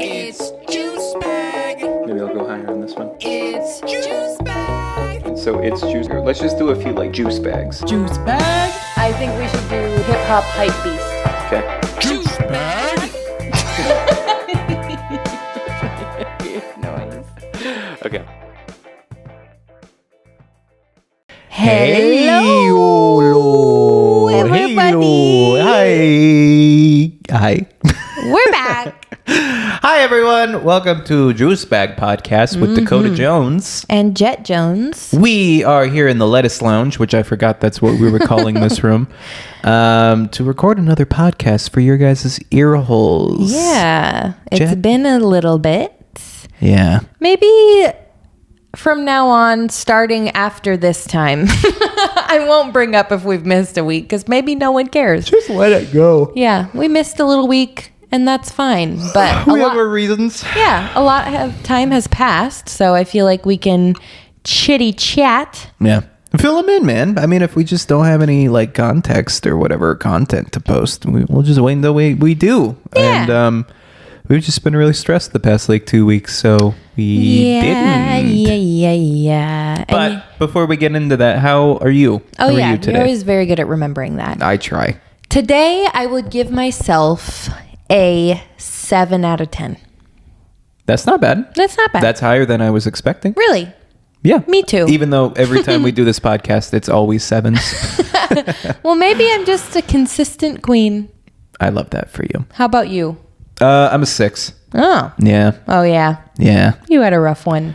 It's juice bag. Maybe I'll go higher on this one. It's juice bag. So it's juice. Let's just do a few like juice bags. Juice bag. I think we should do hip hop hype beast. Okay. Juice bag. Noise. Okay. Hello, everybody. Hi. We're back. Hi, everyone. Welcome to Juice Bag Podcast with Dakota Jones. And Jett Jones. We are here in the Lettuce Lounge, which I forgot that's what we were calling this room, to record another podcast for your guys' ear holes. Yeah. It's Jett? been a little bit. Yeah. Maybe from now on, starting after this time, I won't bring up if we've missed a week because maybe no one cares. Just let it go. Yeah, we missed a little week and that's fine. But We have our reasons. yeah, a lot of time has passed. So I feel like we can chitty chat. Yeah. Fill them in, man. I mean, if we just don't have any like context or whatever content to post, we'll just wait until we do. Yeah. And we've just been really stressed the past like 2 weeks, so we didn't. Yeah. But before we get into that, how are you? Oh, how yeah. are you today? You're always very good at remembering that. I try. Today, I would give myself a 7 out of 10. That's not bad. That's not bad. That's higher than I was expecting. Really? Yeah. Me too. Even though every time we do this podcast, it's always sevens. Well, maybe I'm just a consistent queen. I love that for you. How about you? I'm a 6. Oh. Yeah. Oh, yeah. Yeah. You had a rough one.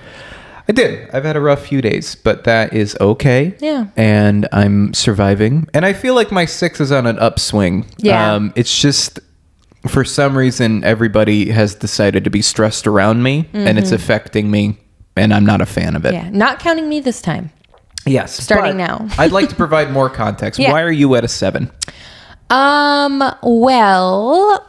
I did. I've had a rough few days, but that is okay. Yeah. And I'm surviving. And I feel like my 6 is on an upswing. Yeah. It's just, for some reason, everybody has decided to be stressed around me, and it's affecting me, and I'm not a fan of it. Yeah. Not counting me this time. Yes. Starting but now. I'd like to provide more context. Yeah. Why are you at a 7? Well,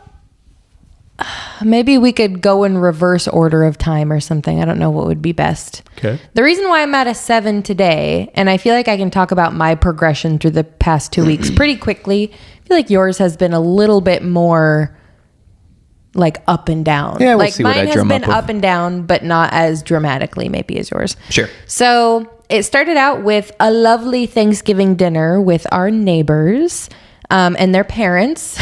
maybe we could go in reverse order of time or something. I don't know what would be best. Okay. The reason why I'm at a 7 today, and I feel like I can talk about my progression through the past 2 weeks pretty quickly. I feel like yours has been a little bit more like up and down. Yeah, we'll like see what I mine has drum been up with. up and down, but not as dramatically maybe as yours. Sure. So it started out with a lovely Thanksgiving dinner with our neighbors and their parents.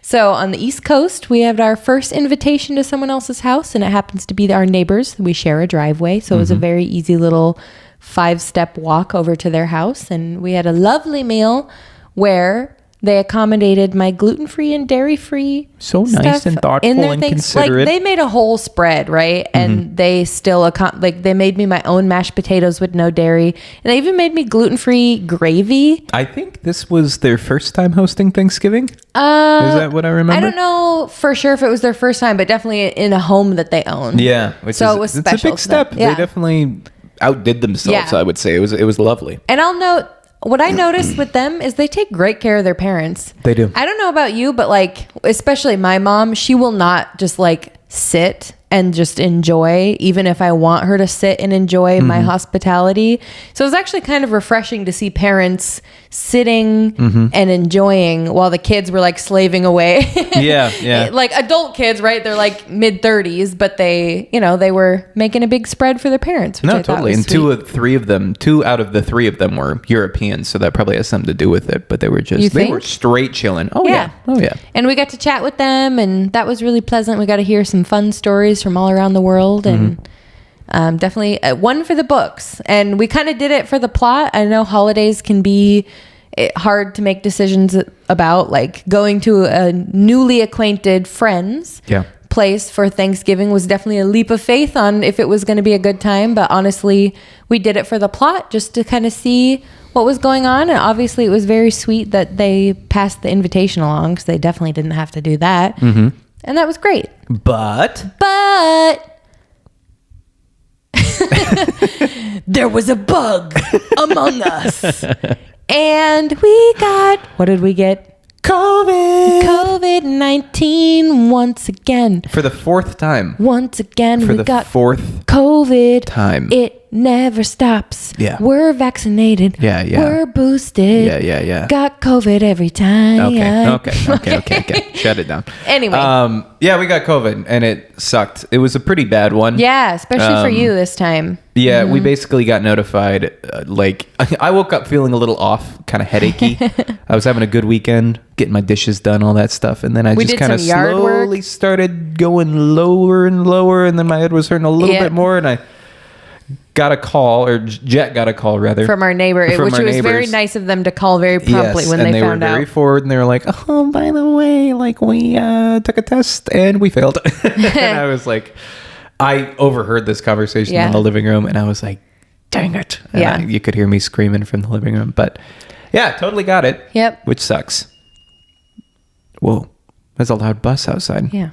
So on the East Coast, we had our first invitation to someone else's house, and it happens to be our neighbors. We share a driveway, so it was a very easy little 5-step walk over to their house, and we had a lovely meal where they accommodated my gluten-free and dairy-free So nice stuff and thoughtful in their and things. considerate. Like they made a whole spread, right? And they still they made me my own mashed potatoes with no dairy, and they even made me gluten-free gravy. I think this was their first time hosting Thanksgiving. Is that what I remember? I don't know for sure if it was their first time, but definitely in a home that they own. Yeah. It was special. It's a big to them. step. Yeah. They definitely outdid themselves, Yeah. I would say. It was lovely. And I'll note, what I noticed with them is they take great care of their parents. They do. I don't know about you, but like, especially my mom, she will not just like sit and just enjoy, even if I want her to sit and enjoy my hospitality. So it was actually kind of refreshing to see parents sitting and enjoying while the kids were like slaving away. Yeah. Like adult kids, right? They're like mid-30s, but they were making a big spread for their parents. Which No, I thought totally. was And sweet. two out of the 3 of them were Europeans, so that probably has something to do with it. But they were You they were think? straight chilling. Oh yeah. Oh yeah. And we got to chat with them, and that was really pleasant. We got to hear some fun stories from all around the world, and definitely one for the books. And we kind of did it for the plot. I know holidays can be hard to make decisions about, like going to a newly acquainted friend's place for Thanksgiving was definitely a leap of faith on if it was going to be a good time. But honestly, we did it for the plot just to kind of see what was going on. And obviously it was very sweet that they passed the invitation along, because they definitely didn't have to do that. And that was great. But there was a bug among us. And we got, what did we get? COVID-19 once again. for the 4th time. Once again, For we the got 4th COVID. time. It never stops. Yeah. We're vaccinated. Yeah, yeah. We're boosted. Yeah. Got COVID every time. Okay. Shut it down. Anyway. Yeah, we got COVID and it sucked. It was a pretty bad one. Yeah, especially for you this time. Yeah, we basically got notified. I woke up feeling a little off, kind of headachy. I was having a good weekend, getting my dishes done, all that stuff, and then I just kind of slowly started going lower and lower, and then my head was hurting a little bit more, and I got a call, or Jett got a call rather from our neighbor, which was very nice of them to call very promptly when they found out. And they were very forward, and they were like, "Oh, by the way, like we took a test and we failed." And I was like, I overheard this conversation in the living room, and I was like, "Dang it!" And you could hear me screaming from the living room, but yeah, totally got it. Yep, which sucks. Whoa, there's a loud bus outside. Yeah.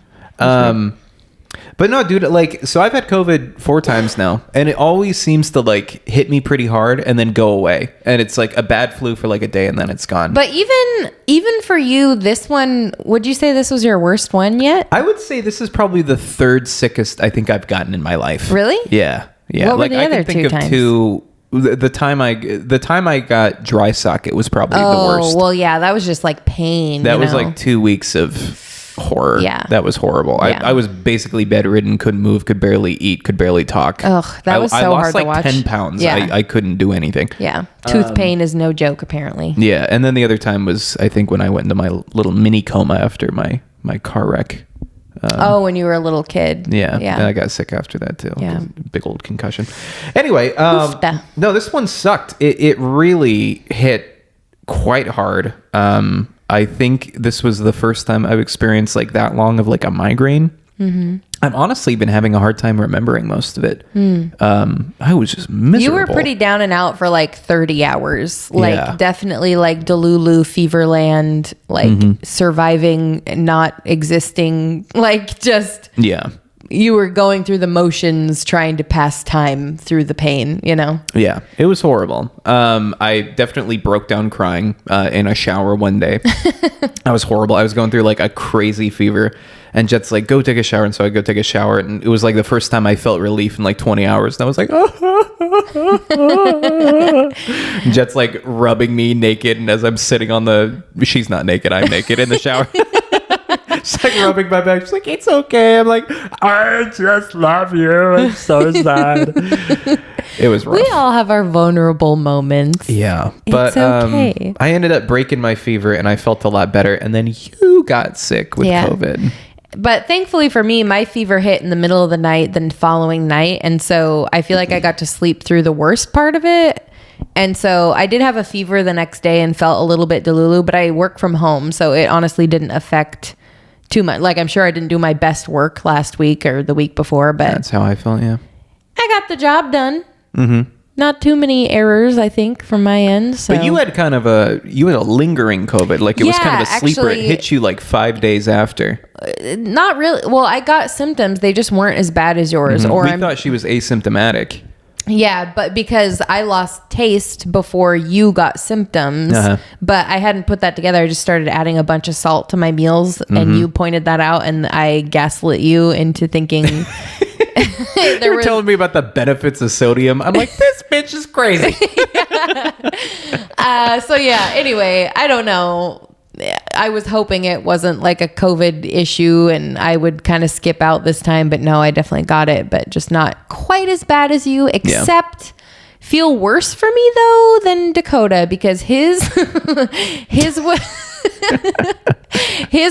But no, dude, like, so I've had COVID 4 times now, and it always seems to like hit me pretty hard and then go away. And it's like a bad flu for like a day and then it's gone. But even for you, this one, would you say this was your worst one yet? I would say this is probably the 3rd sickest I think I've gotten in my life. Really? Yeah. What were the other 2 times? The time I got dry socket was probably the worst. Oh, well, yeah, that was just like pain. That was like 2 weeks of horror. Yeah. That was horrible. Yeah. I was basically bedridden, couldn't move, could barely eat, could barely talk. Ugh, that was I so lost hard like to watch. 10 pounds. Yeah. I couldn't do anything. Yeah. Tooth pain is no joke, apparently. Yeah. And then the other time was, I think, when I went into my little mini coma after my car wreck. When you were a little kid. Yeah. And I got sick after that too. Yeah. Big old concussion. Anyway, Oofta. no, this one sucked. It really hit quite hard. I think this was the first time I've experienced like that long of like a migraine. Mm-hmm. I've honestly been having a hard time remembering most of it. I was just miserable. You were pretty down and out for like 30 hours. Like definitely like Delulu, Feverland, like surviving, not existing, like just... Yeah. You were going through the motions trying to pass time through the pain, you know? Yeah, it was horrible. I definitely broke down crying in a shower one day. I was horrible. I was going through like a crazy fever, and Jett's like, go take a shower. And so I go take a shower, and it was like the first time I felt relief in like 20 hours. And I was like, Jett's like rubbing me naked, and as I'm sitting on she's not naked, I'm naked in the shower. She's like rubbing my back. She's like, it's okay. I'm like, I just love you. I'm so sad. It was rough. We all have our vulnerable moments. Yeah. But it's okay. I ended up breaking my fever and I felt a lot better. And then you got sick with COVID. But thankfully for me, my fever hit in the middle of the night, the following night. And so I feel like I got to sleep through the worst part of it. And so I did have a fever the next day and felt a little bit delulu, but I work from home. So it honestly didn't affect too much. Like, I'm sure I didn't do my best work last week or the week before, but that's how I felt. Yeah, I got the job done. Not too many errors, I think, from my end. So. But you had kind of a lingering COVID. Like it was kind of a sleeper. It hit you like 5 days after. Not really. Well, I got symptoms. They just weren't as bad as yours. Or we thought she was asymptomatic. Yeah, but because I lost taste before you got symptoms, but I hadn't put that together. I just started adding a bunch of salt to my meals, and you pointed that out, and I gaslit you into thinking... You were telling me about the benefits of sodium. I'm like, this bitch is crazy. So yeah, anyway, I don't know. I was hoping it wasn't like a COVID issue and I would kind of skip out this time, but no, I definitely got it, but just not quite as bad as you, except feel worse for me though than Dakota, because his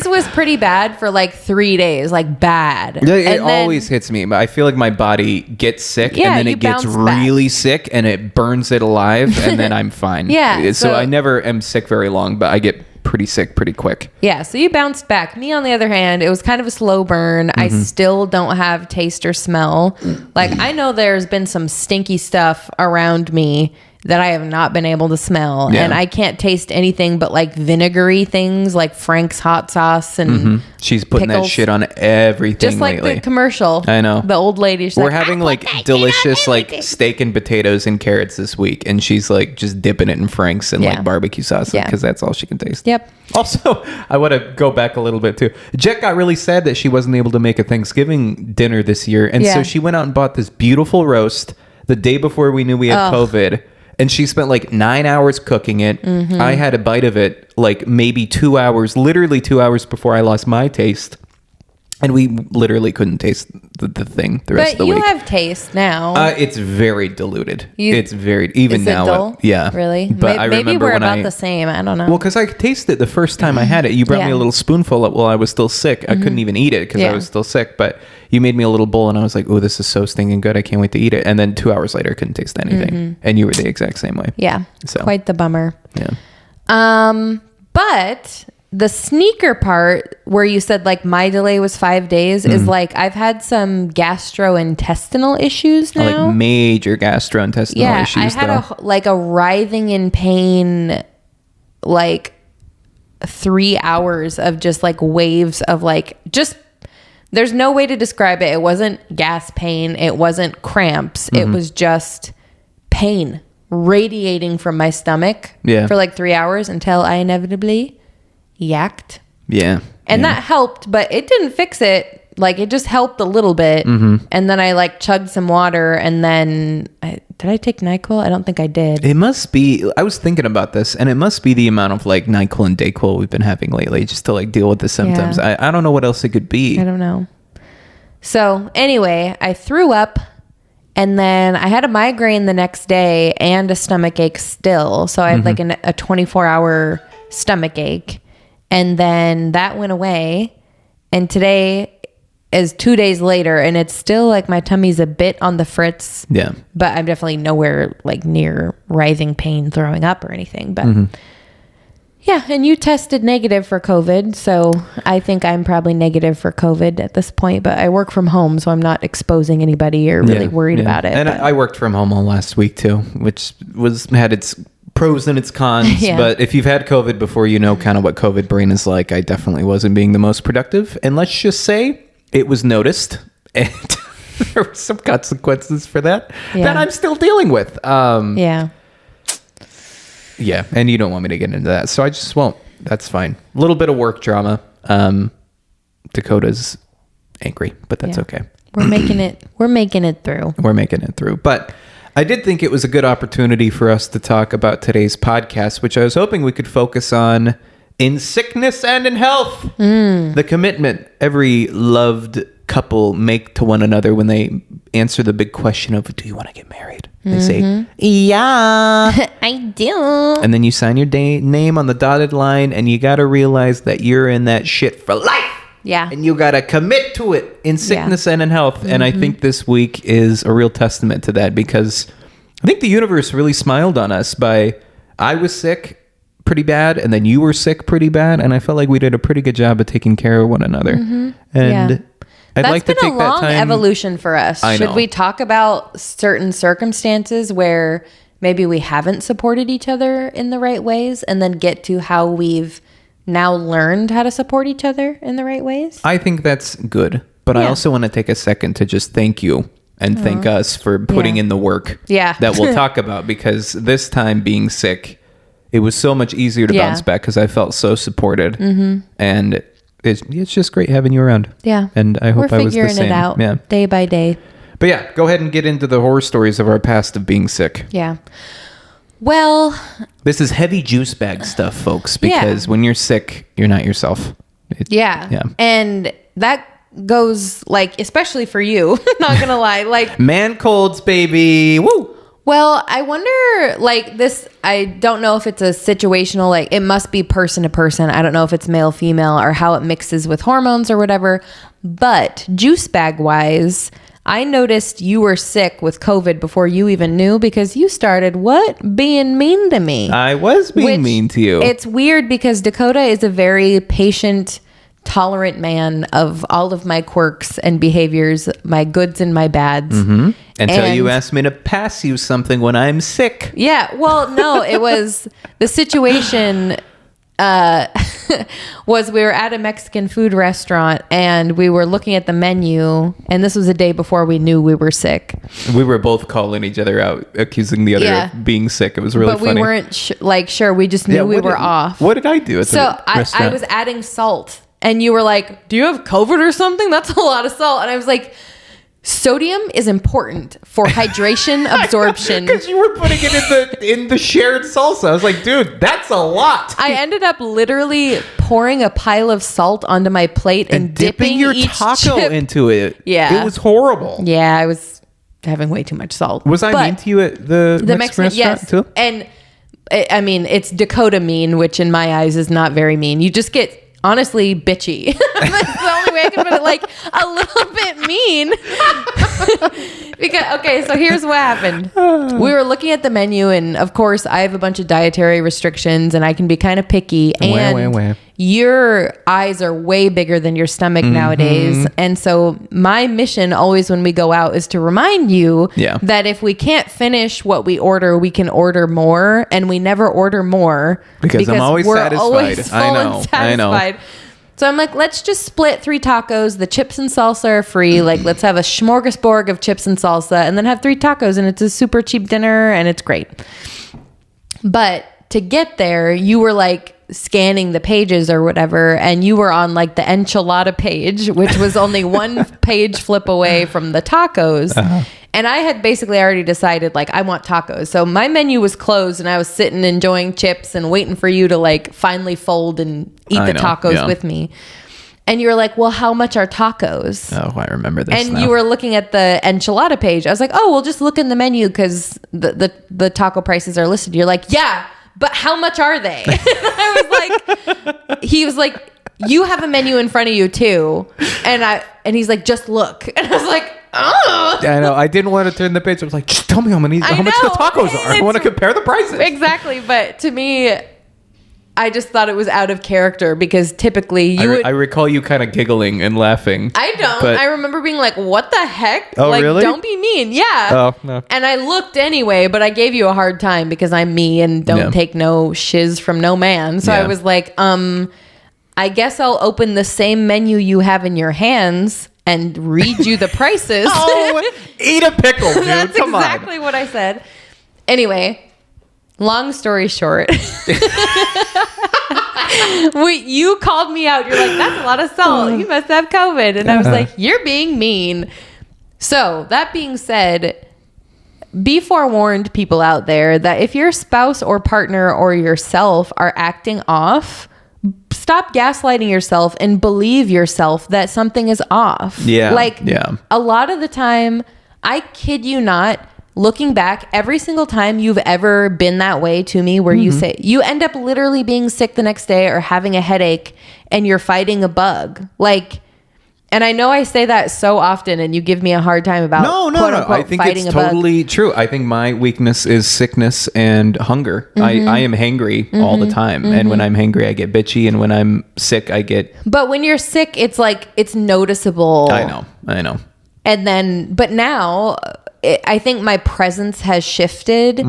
was pretty bad for like 3 days, like bad. It always hits me. I feel like my body gets sick and then it gets really sick and it burns it alive and then I'm fine. So I never am sick very long, but I get pretty sick pretty quick. Yeah, so you bounced back. Me, on the other hand, it was kind of a slow burn. I still don't have taste or smell. Like, I know there's been some stinky stuff around me that I have not been able to smell. And I can't taste anything but like vinegary things like Frank's hot sauce and she's putting pickles. That shit on everything just like lately. The commercial. I know. The old lady. We're having like delicious like steak and potatoes and carrots this week, and she's like just dipping it in Frank's and like barbecue sauce because that's all she can taste. Yep. Also, I want to go back a little bit too. Jett got really sad that she wasn't able to make a Thanksgiving dinner this year, and so she went out and bought this beautiful roast the day before we knew we had COVID. And she spent like 9 hours cooking it. Mm-hmm. I had a bite of it like maybe 2 hours, literally 2 hours before I lost my taste. And we literally couldn't taste the thing the rest of the week. But you have taste now. It's very diluted. You- It's very, even Is it now. dull? Yeah. Really? But I Maybe remember we're when about the same. I don't know. Well, because I tasted it the first time I had it. You brought me Yeah. a little spoonful while I was still sick. I couldn't even eat it because I Yeah. was still sick. But you made me a little bowl and I was like, oh, this is so stinking good. I can't wait to eat it. And then 2 hours later, I couldn't taste anything. And you were the exact same way. Yeah. So. Quite the bummer. Yeah. But the sneaker part where you said like my delay was 5 days is like I've had some gastrointestinal issues now. Like major gastrointestinal issues. I had a writhing in pain, like 3 hours of just like waves of like just. There's no way to describe it. It wasn't gas pain. It wasn't cramps. It was just pain radiating from my stomach for like 3 hours until I inevitably yacked. Yeah. And that helped, but it didn't fix it. Like it just helped a little bit. And then I like chugged some water and then did I take NyQuil? I don't think I did. It must be, I was thinking about this, and it must be the amount of like NyQuil and Dayquil we've been having lately just to like deal with the symptoms. Yeah. I don't know what else it could be. I don't know. So anyway, I threw up and then I had a migraine the next day and a stomach ache still. So I had like a 24-hour stomach ache. And then that went away. And today is 2 days later and it's still like my tummy's a bit on the fritz. Yeah. But I'm definitely nowhere like near writhing pain, throwing up or anything. But yeah, and you tested negative for COVID. So I think I'm probably negative for COVID at this point. But I work from home, so I'm not exposing anybody or really worried about it. And but. I worked from home all last week too, which had its pros and its cons. Yeah. But if you've had COVID before, you know kind of what COVID brain is like. I definitely wasn't being the most productive. And let's just say it was noticed. And there were some consequences for that that I'm still dealing with. Yeah. Yeah, and you don't want me to get into that, so I just won't. That's fine. A little bit of work drama. Dakota's angry, but that's okay. We're making it. We're making it through. We're making it through. But I did think it was a good opportunity for us to talk about today's podcast, which I was hoping we could focus on in sickness and in health. The commitment every loved couple make to one another when they answer the big question of, do you want to get married? They say, yeah. I do. And then you sign your name on the dotted line and you got to realize that you're in that shit for life. Yeah. And you got to commit to it in sickness and in health. And I think this week is a real testament to that because I think the universe really smiled on us I was sick pretty bad and then you were sick pretty bad. And I felt like we did a pretty good job of taking care of one another. And I'd like to take that time. That's been a long evolution for us. I know. Should we talk about certain circumstances where maybe we haven't supported each other in the right ways and then get to how we've now learned how to support each other in the right ways? I think that's good. But I also want to take a second to just thank you and thank us for putting in the work that we'll talk about because this time being sick, it was so much easier to bounce back because I felt so supported. And it's just great having you around. Yeah. And I hope I was the same. We're figuring it out day by day. But yeah, go ahead and get into the horror stories of our past of being sick. Yeah. Well, this is heavy juice bag stuff, folks, because when you're sick, you're not yourself. Yeah. And that goes like, especially for you, not gonna lie, like man colds, baby. Woo. Well, I wonder, like this, I don't know if it's a situational, like it must be person to person. I don't know if it's male, female, or how it mixes with hormones or whatever. But juice bag wise, I noticed you were sick with COVID before you even knew because you started being mean to me. I was being mean to you. It's weird because Dakota is a very patient, tolerant man of all of my quirks and behaviors, my goods and my bads. Until you asked me to pass you something when I'm sick. Yeah. Well, no, it was the situation was we were at a Mexican food restaurant and we were looking at the menu, and this was a day before we knew we were sick. We were both calling each other out, accusing the other of being sick. It was really funny. But we weren't sure. We just knew we were off. What did I do at the restaurant? I was adding salt, and you were like, "Do you have COVID or something? That's a lot of salt." And I was like, Sodium is important for hydration absorption. Because you were putting it in the shared salsa. I was like, dude, that's a lot. I ended up literally pouring a pile of salt onto my plate and dipping your each taco chip into it. Yeah. It was horrible. Yeah, I was having way too much salt. Was I mean to you at the Mexican restaurant yes. too? And I mean, it's Dakota mean, which in my eyes is not very mean. You just get honestly bitchy. That's the only way I can put it, like a little bit mean. Because okay, so here's what happened. We were looking at the menu, and of course I have a bunch of dietary restrictions and I can be kind of picky, and your eyes are way bigger than your stomach nowadays. And so my mission always when we go out is to remind you that if we can't finish what we order, we can order more, and we never order more because I'm always we're satisfied. always full and satisfied. I know. So I'm like, let's just split 3 tacos. The chips and salsa are free. Like, let's have a smorgasbord of chips and salsa and then have 3 tacos. And it's a super cheap dinner and it's great. But to get there, you were like scanning the pages or whatever. And you were on like the enchilada page, which was only 1 page flip away from the tacos. And I had basically already decided, like, I want tacos. So my menu was closed and I was sitting enjoying chips and waiting for you to like finally fold and eat the tacos with me. And you were like, well, how much are tacos? Oh, I remember this. And you were looking at the enchilada page. I was like, oh, we'll just look in the menu because the taco prices are listed. You're like, yeah, but how much are they? He was like, you have a menu in front of you too. And he's like, just look. And I was like, oh. I know. I didn't want to turn the page. I was like, just tell me how much the tacos are. I want to compare the prices. Exactly. But to me, I just thought it was out of character because typically I recall you kind of giggling and laughing. I don't. I remember being like, what the heck? Oh, like, really? Don't be mean. Yeah. Oh, no. And I looked anyway, but I gave you a hard time because I'm me and don't take no shiz from no man. So I was like, I guess I'll open the same menu you have in your hands and read you the prices. Oh, eat a pickle, dude. That's Come exactly what I said. Anyway, long story short, you called me out. You're like, that's a lot of salt. You must have COVID. And I was like, you're being mean. So that being said, be forewarned, people out there, that if your spouse or partner or yourself are acting off, stop gaslighting yourself and believe yourself that something is off. A lot of the time, I kid you not, looking back, every single time you've ever been that way to me where you say you end up literally being sick the next day or having a headache and you're fighting a bug. And I know I say that so often and you give me a hard time about no. I think fighting it's totally true. I think my weakness is sickness and hunger. I am hangry all the time. And when I'm hangry, I get bitchy. And when I'm sick, I get... But when you're sick, it's like, it's noticeable. I know. And then, but now I think my presence has shifted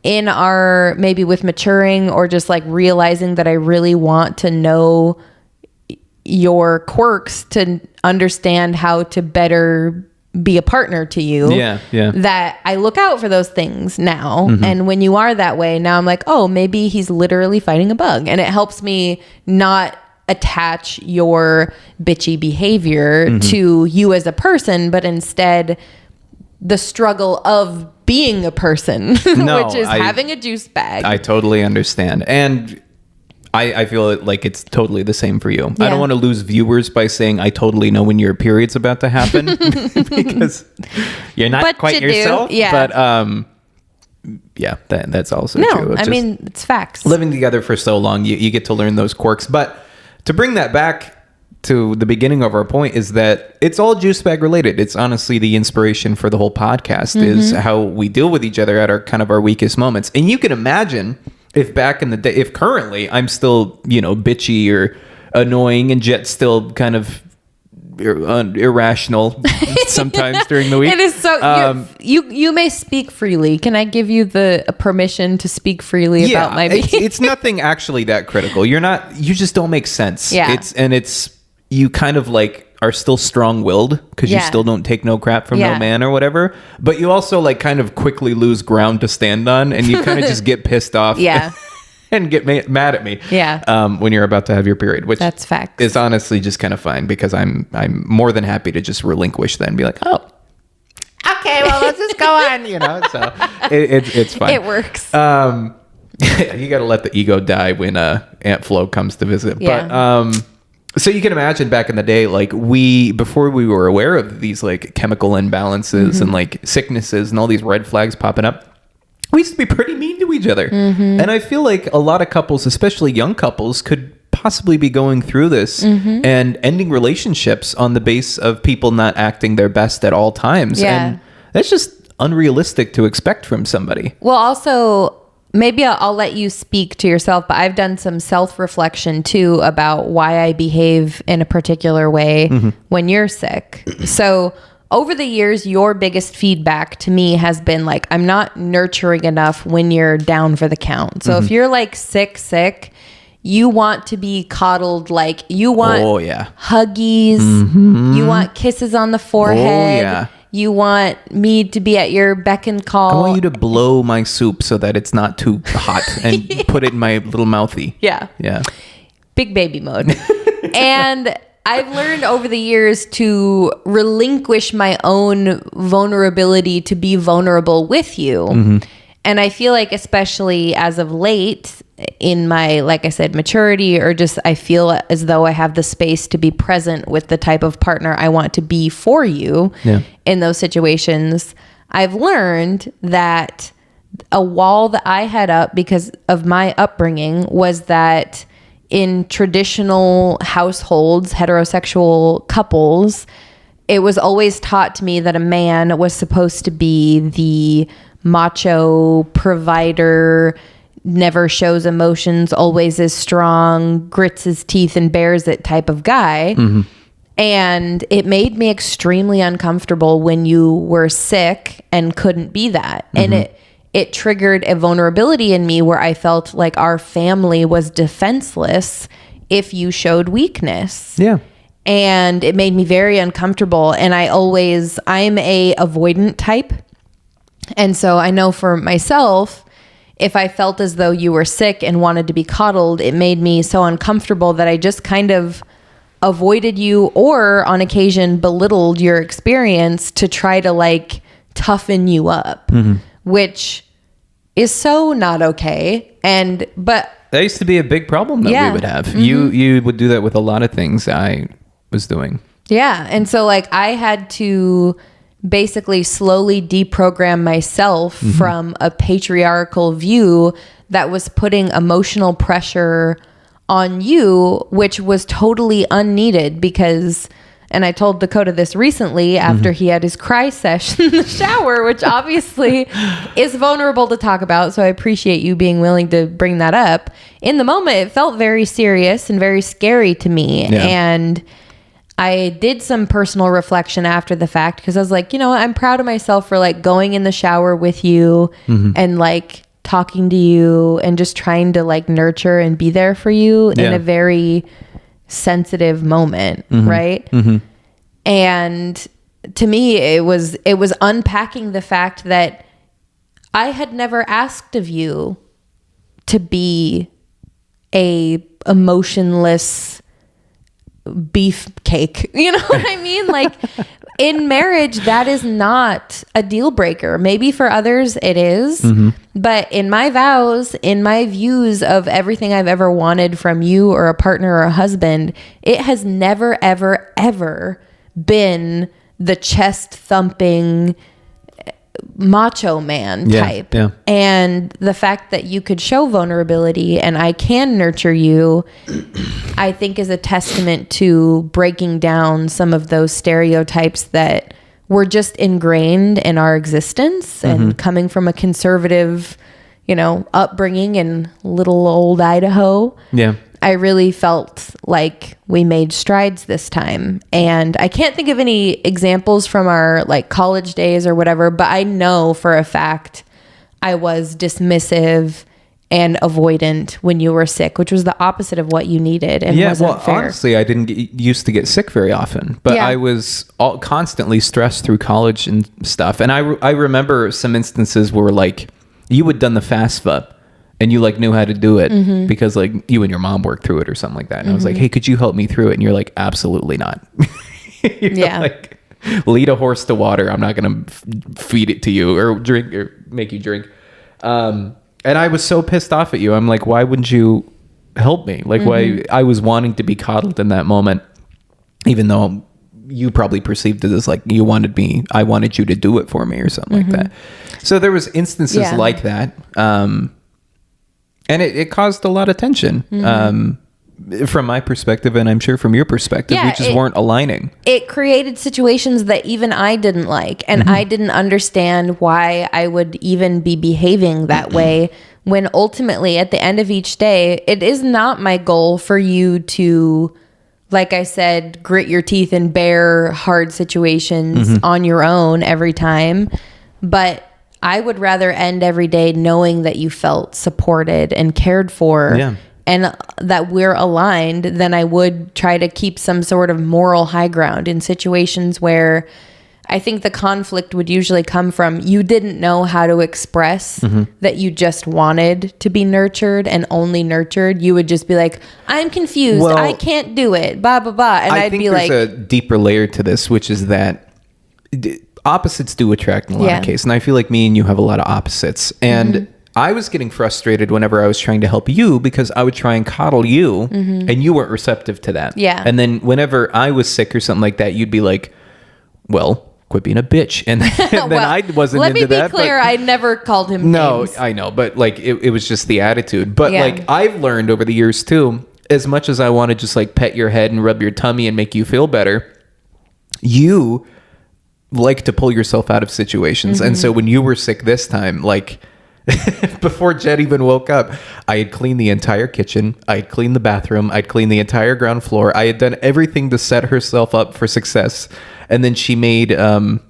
in our, maybe with maturing or just like realizing that I really want to know your quirks to understand how to better be a partner to you. Yeah. That I look out for those things now. And when you are that way, now I'm like, oh, maybe he's literally fighting a bug. And it helps me not attach your bitchy behavior to you as a person, but instead the struggle of being a person, which is having a juice bag. I totally understand. And I feel like it's totally the same for you. Yeah. I don't want to lose viewers by saying I totally know when your period's about to happen because you're not quite yourself. Yeah. But that's also true. I mean, it's facts. Living together for so long, you get to learn those quirks. But to bring that back to the beginning of our point is that it's all juice bag related. It's honestly the inspiration for the whole podcast is how we deal with each other at our kind of our weakest moments. And you can imagine if back in the day, if currently I'm still, bitchy or annoying and Jett's still kind of irrational sometimes during the week. It is so, you may speak freely. Can I give you the permission to speak freely about my behavior? It's nothing actually that critical. You just don't make sense. Yeah. You kind of like are still strong-willed because you still don't take no crap from no man or whatever. But you also like kind of quickly lose ground to stand on and you kind of just get pissed off and get mad at me when you're about to have your period, which that's facts. is honestly just kind of fine because I'm more than happy to just relinquish that and be like, oh, go on, you know. So it's fine. It works. You got to let the ego die when Aunt Flo comes to visit. Yeah. But so you can imagine back in the day, like before we were aware of these like chemical imbalances and like sicknesses and all these red flags popping up, we used to be pretty mean to each other. And I feel like a lot of couples, especially young couples, could possibly be going through this and ending relationships on the base of people not acting their best at all times. Yeah. And that's just unrealistic to expect from somebody. Well, also, maybe I'll let you speak to yourself, but I've done some self-reflection too about why I behave in a particular way when you're sick. So over the years, your biggest feedback to me has been like, I'm not nurturing enough when you're down for the count. So if you're like sick, you want to be coddled, like you want huggies, you want kisses on the forehead. You want me to be at your beck and call. I want you to blow my soup so that it's not too hot and put it in my little mouthy. Yeah. Big baby mode. And I've learned over the years to relinquish my own vulnerability to be vulnerable with you. And I feel like, especially as of late in my, like I said, maturity, or just I feel as though I have the space to be present with the type of partner I want to be for you in those situations, I've learned that a wall that I had up because of my upbringing was that in traditional households, heterosexual couples, it was always taught to me that a man was supposed to be the macho provider, never shows emotions, always is strong, grits his teeth and bears it type of guy. And it made me extremely uncomfortable when you were sick and couldn't be that. And it triggered a vulnerability in me where I felt like our family was defenseless if you showed weakness. And it made me very uncomfortable. And I'm a avoidant type. And so I know for myself, if I felt as though you were sick and wanted to be coddled, it made me so uncomfortable that I just kind of avoided you, or on occasion belittled your experience to try to like toughen you up, which is so not okay. But that used to be a big problem that we would have. You would do that with a lot of things I was doing. And so like I had to basically slowly deprogram myself from a patriarchal view that was putting emotional pressure on you, which was totally unneeded because, and I told Dakota this recently after he had his cry session in the shower, which obviously is vulnerable to talk about. So I appreciate you being willing to bring that up. In the moment, it felt very serious and very scary to me. And I did some personal reflection after the fact because I was like, you know, I'm proud of myself for like going in the shower with you and like talking to you and just trying to like nurture and be there for you in a very sensitive moment, right? And to me, it was unpacking the fact that I had never asked of you to be a emotionless beefcake. You know what I mean? Like in marriage, that is not a deal breaker. Maybe for others it is, but in my vows, in my views of everything I've ever wanted from you or a partner or a husband, it has never, ever, ever been the chest thumping macho man type. And the fact that you could show vulnerability and I can nurture you, I think is a testament to breaking down some of those stereotypes that were just ingrained in our existence. And coming from a conservative, you know, upbringing in little old Idaho, I really felt like we made strides this time. And I can't think of any examples from our like college days or whatever, but I know for a fact I was dismissive and avoidant when you were sick, which was the opposite of what you needed and wasn't fair. Honestly, I didn't used to get sick very often, but I was constantly stressed through college and stuff. And I remember some instances where like you had done the FAFSA and you like knew how to do it because like you and your mom worked through it or something like that. And I was like, hey, could you help me through it? And you're like, absolutely not. Like, lead a horse to water. I'm not going to feed it to you or drink or make you drink. And I was so pissed off at you. I'm like, why wouldn't you help me? Like, why? I was wanting to be coddled in that moment, even though you probably perceived it as like I wanted you to do it for me or something like that. So there was instances like that. And it caused a lot of tension. From my perspective, and I'm sure from your perspective, we just weren't aligning. It created situations that even I didn't like, and I didn't understand why I would even be behaving that way, when ultimately at the end of each day, it is not my goal for you to, like I said, grit your teeth and bear hard situations on your own every time. But I would rather end every day knowing that you felt supported and cared for. Yeah. And that we're aligned, than I would try to keep some sort of moral high ground in situations where I think the conflict would usually come from you didn't know how to express that you just wanted to be nurtured and only nurtured. You would just be like, I'm confused. Well, I can't do it. Blah, blah, blah. And I'd be like... I think there's a deeper layer to this, which is that opposites do attract in a lot of cases. And I feel like me and you have a lot of opposites. And... I was getting frustrated whenever I was trying to help you because I would try and coddle you and you weren't receptive to that. Yeah. And then whenever I was sick or something like that, you'd be like, well, quit being a bitch. And then I wasn't into that. Let me be clear, I never called him names. I know. But like, it was just the attitude. But like, I've learned over the years too, as much as I want to just like pet your head and rub your tummy and make you feel better, you like to pull yourself out of situations. And so when you were sick this time, like... before Jett even woke up, I had cleaned the entire kitchen. I had cleaned the bathroom. I'd cleaned the entire ground floor. I had done everything to set herself up for success. And then she made, I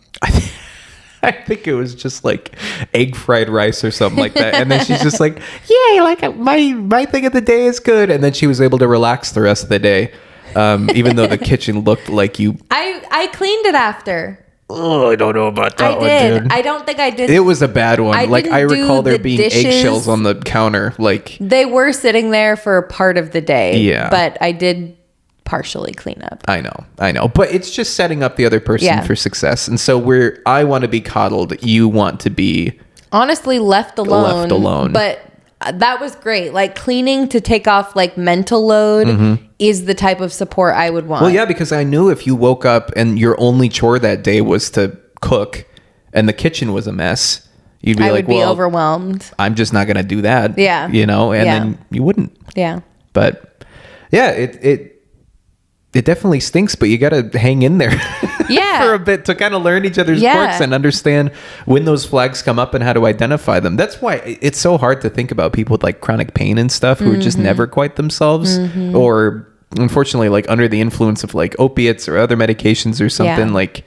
think it was just like egg fried rice or something like that. And then she's just like, yay, like my thing of the day is good. And then she was able to relax the rest of the day. Even though the kitchen looked like you. I cleaned it after. Oh, I don't know about that one, dude. I don't think I did. It was a bad one. I recall there being eggshells on the counter. Like they were sitting there for part of the day. Yeah. But I did partially clean up. I know. But it's just setting up the other person for success. And so I want to be coddled. You want to be honestly left alone. But that was great. Like cleaning to take off like mental load is the type of support I would want. Well, yeah, because I knew if you woke up and your only chore that day was to cook and the kitchen was a mess, you'd be like, well, overwhelmed. I'm just not going to do that. Yeah. You know, and then you wouldn't. Yeah. But yeah, it definitely stinks, but you got to hang in there for a bit to kind of learn each other's quirks and understand when those flags come up and how to identify them. That's why it's so hard to think about people with like chronic pain and stuff who are just never quite themselves or unfortunately like under the influence of like opiates or other medications or something like,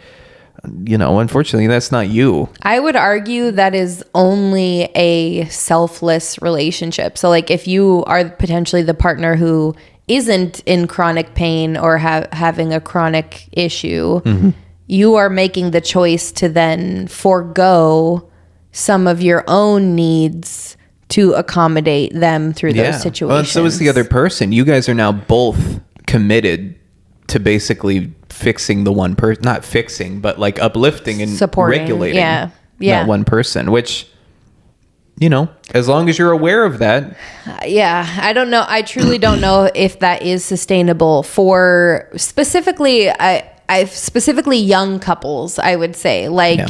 you know, unfortunately that's not you. I would argue that is only a selfless relationship. So like if you are potentially the partner who isn't in chronic pain or having a chronic issue, you are making the choice to then forego some of your own needs to accommodate them through those situations. Well, so is the other person. You guys are now both committed to basically fixing the one person, not fixing, but like uplifting and supporting, regulating that one person, which... You know, as long as you're aware of that. I don't know. I truly don't know if that is sustainable for specifically, I specifically young couples, I would say, like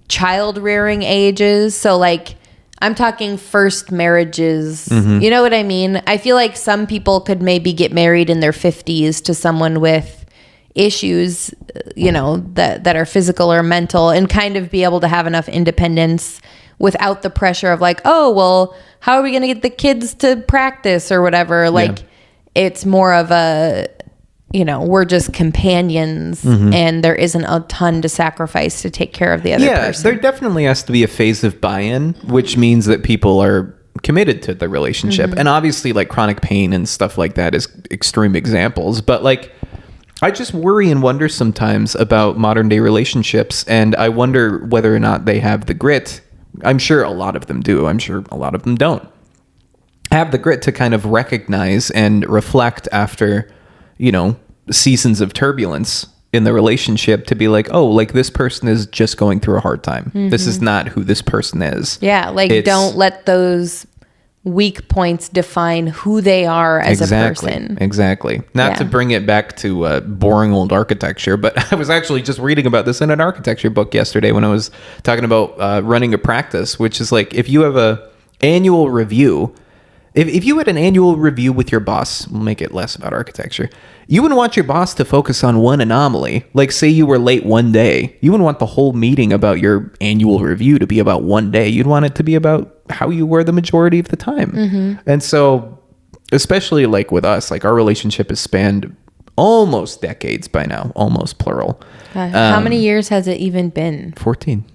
child rearing ages. So like I'm talking first marriages. You know what I mean? I feel like some people could maybe get married in their 50s to someone with issues, you know, that are physical or mental and kind of be able to have enough independence without the pressure of like, oh, well, how are we going to get the kids to practice or whatever? Like, it's more of a, you know, we're just companions and there isn't a ton to sacrifice to take care of the other person. There definitely has to be a phase of buy-in, which means that people are committed to the relationship. And obviously, like, chronic pain and stuff like that is extreme examples. But, like, I just worry and wonder sometimes about modern-day relationships, and I wonder whether or not they have the grit. I'm sure a lot of them do. I'm sure a lot of them don't have the grit to kind of recognize and reflect after, you know, seasons of turbulence in the relationship to be like, oh, like this person is just going through a hard time. This is not who this person is. Yeah, like don't let those weak points define who they are as a person. Exactly. Not to bring it back to boring old architecture, but I was actually just reading about this in an architecture book yesterday when I was talking about running a practice, which is like if you have a annual review, if you had an annual review with your boss, we'll make it less about architecture. You wouldn't want your boss to focus on one anomaly. Like say you were late one day. You wouldn't want the whole meeting about your annual review to be about one day. You'd want it to be about how you were the majority of the time. And so, especially like with us, like our relationship has spanned almost decades by now, almost plural. How many years has it even been? 14.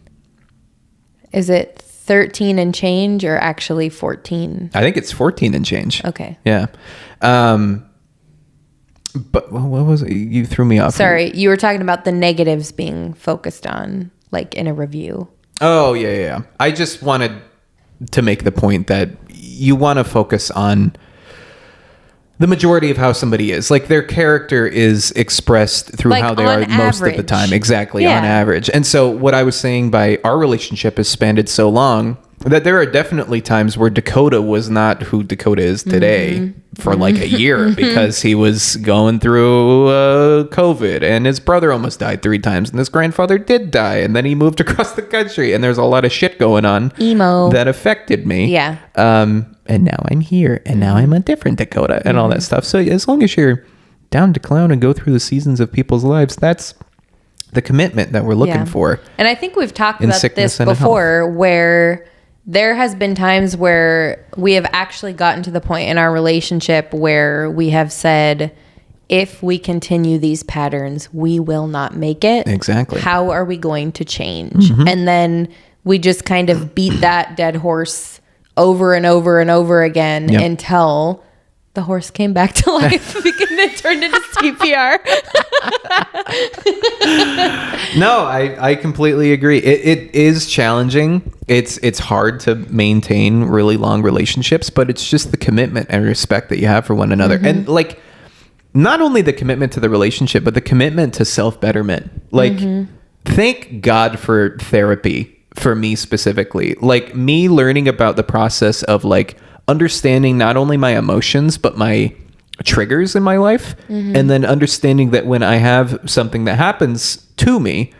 Is it 13 and change or actually 14? I think it's 14 and change. Okay. Yeah. But what was it? You threw me off. Sorry, you were talking about the negatives being focused on, like in a review. Oh, yeah. I just wanted to make the point that you want to focus on the majority of how somebody is. Like their character is expressed through like how they are most of the time. Exactly, on average. And so what I was saying by our relationship has spanned so long that there are definitely times where Dakota was not who Dakota is today for like a year because he was going through COVID and his brother almost died 3 times and his grandfather did die and then he moved across the country and there's a lot of shit going on emo that affected me. Yeah. And now I'm here and now I'm a different Dakota and all that stuff. So as long as you're down to clown and go through the seasons of people's lives, that's the commitment that we're looking for. And I think we've talked about this before where there has been times where we have actually gotten to the point in our relationship where we have said, if we continue these patterns, we will not make it. Exactly. How are we going to change? And then we just kind of beat that dead horse over and over and over again until the horse came back to life because it turned into CPR. No, I completely agree. It is challenging. It's hard to maintain really long relationships, but it's just the commitment and respect that you have for one another. And like, not only the commitment to the relationship, but the commitment to self-betterment. Like, thank God for therapy for me specifically. Like me learning about the process of like understanding not only my emotions, but my triggers in my life. And then understanding that when I have something that happens to me,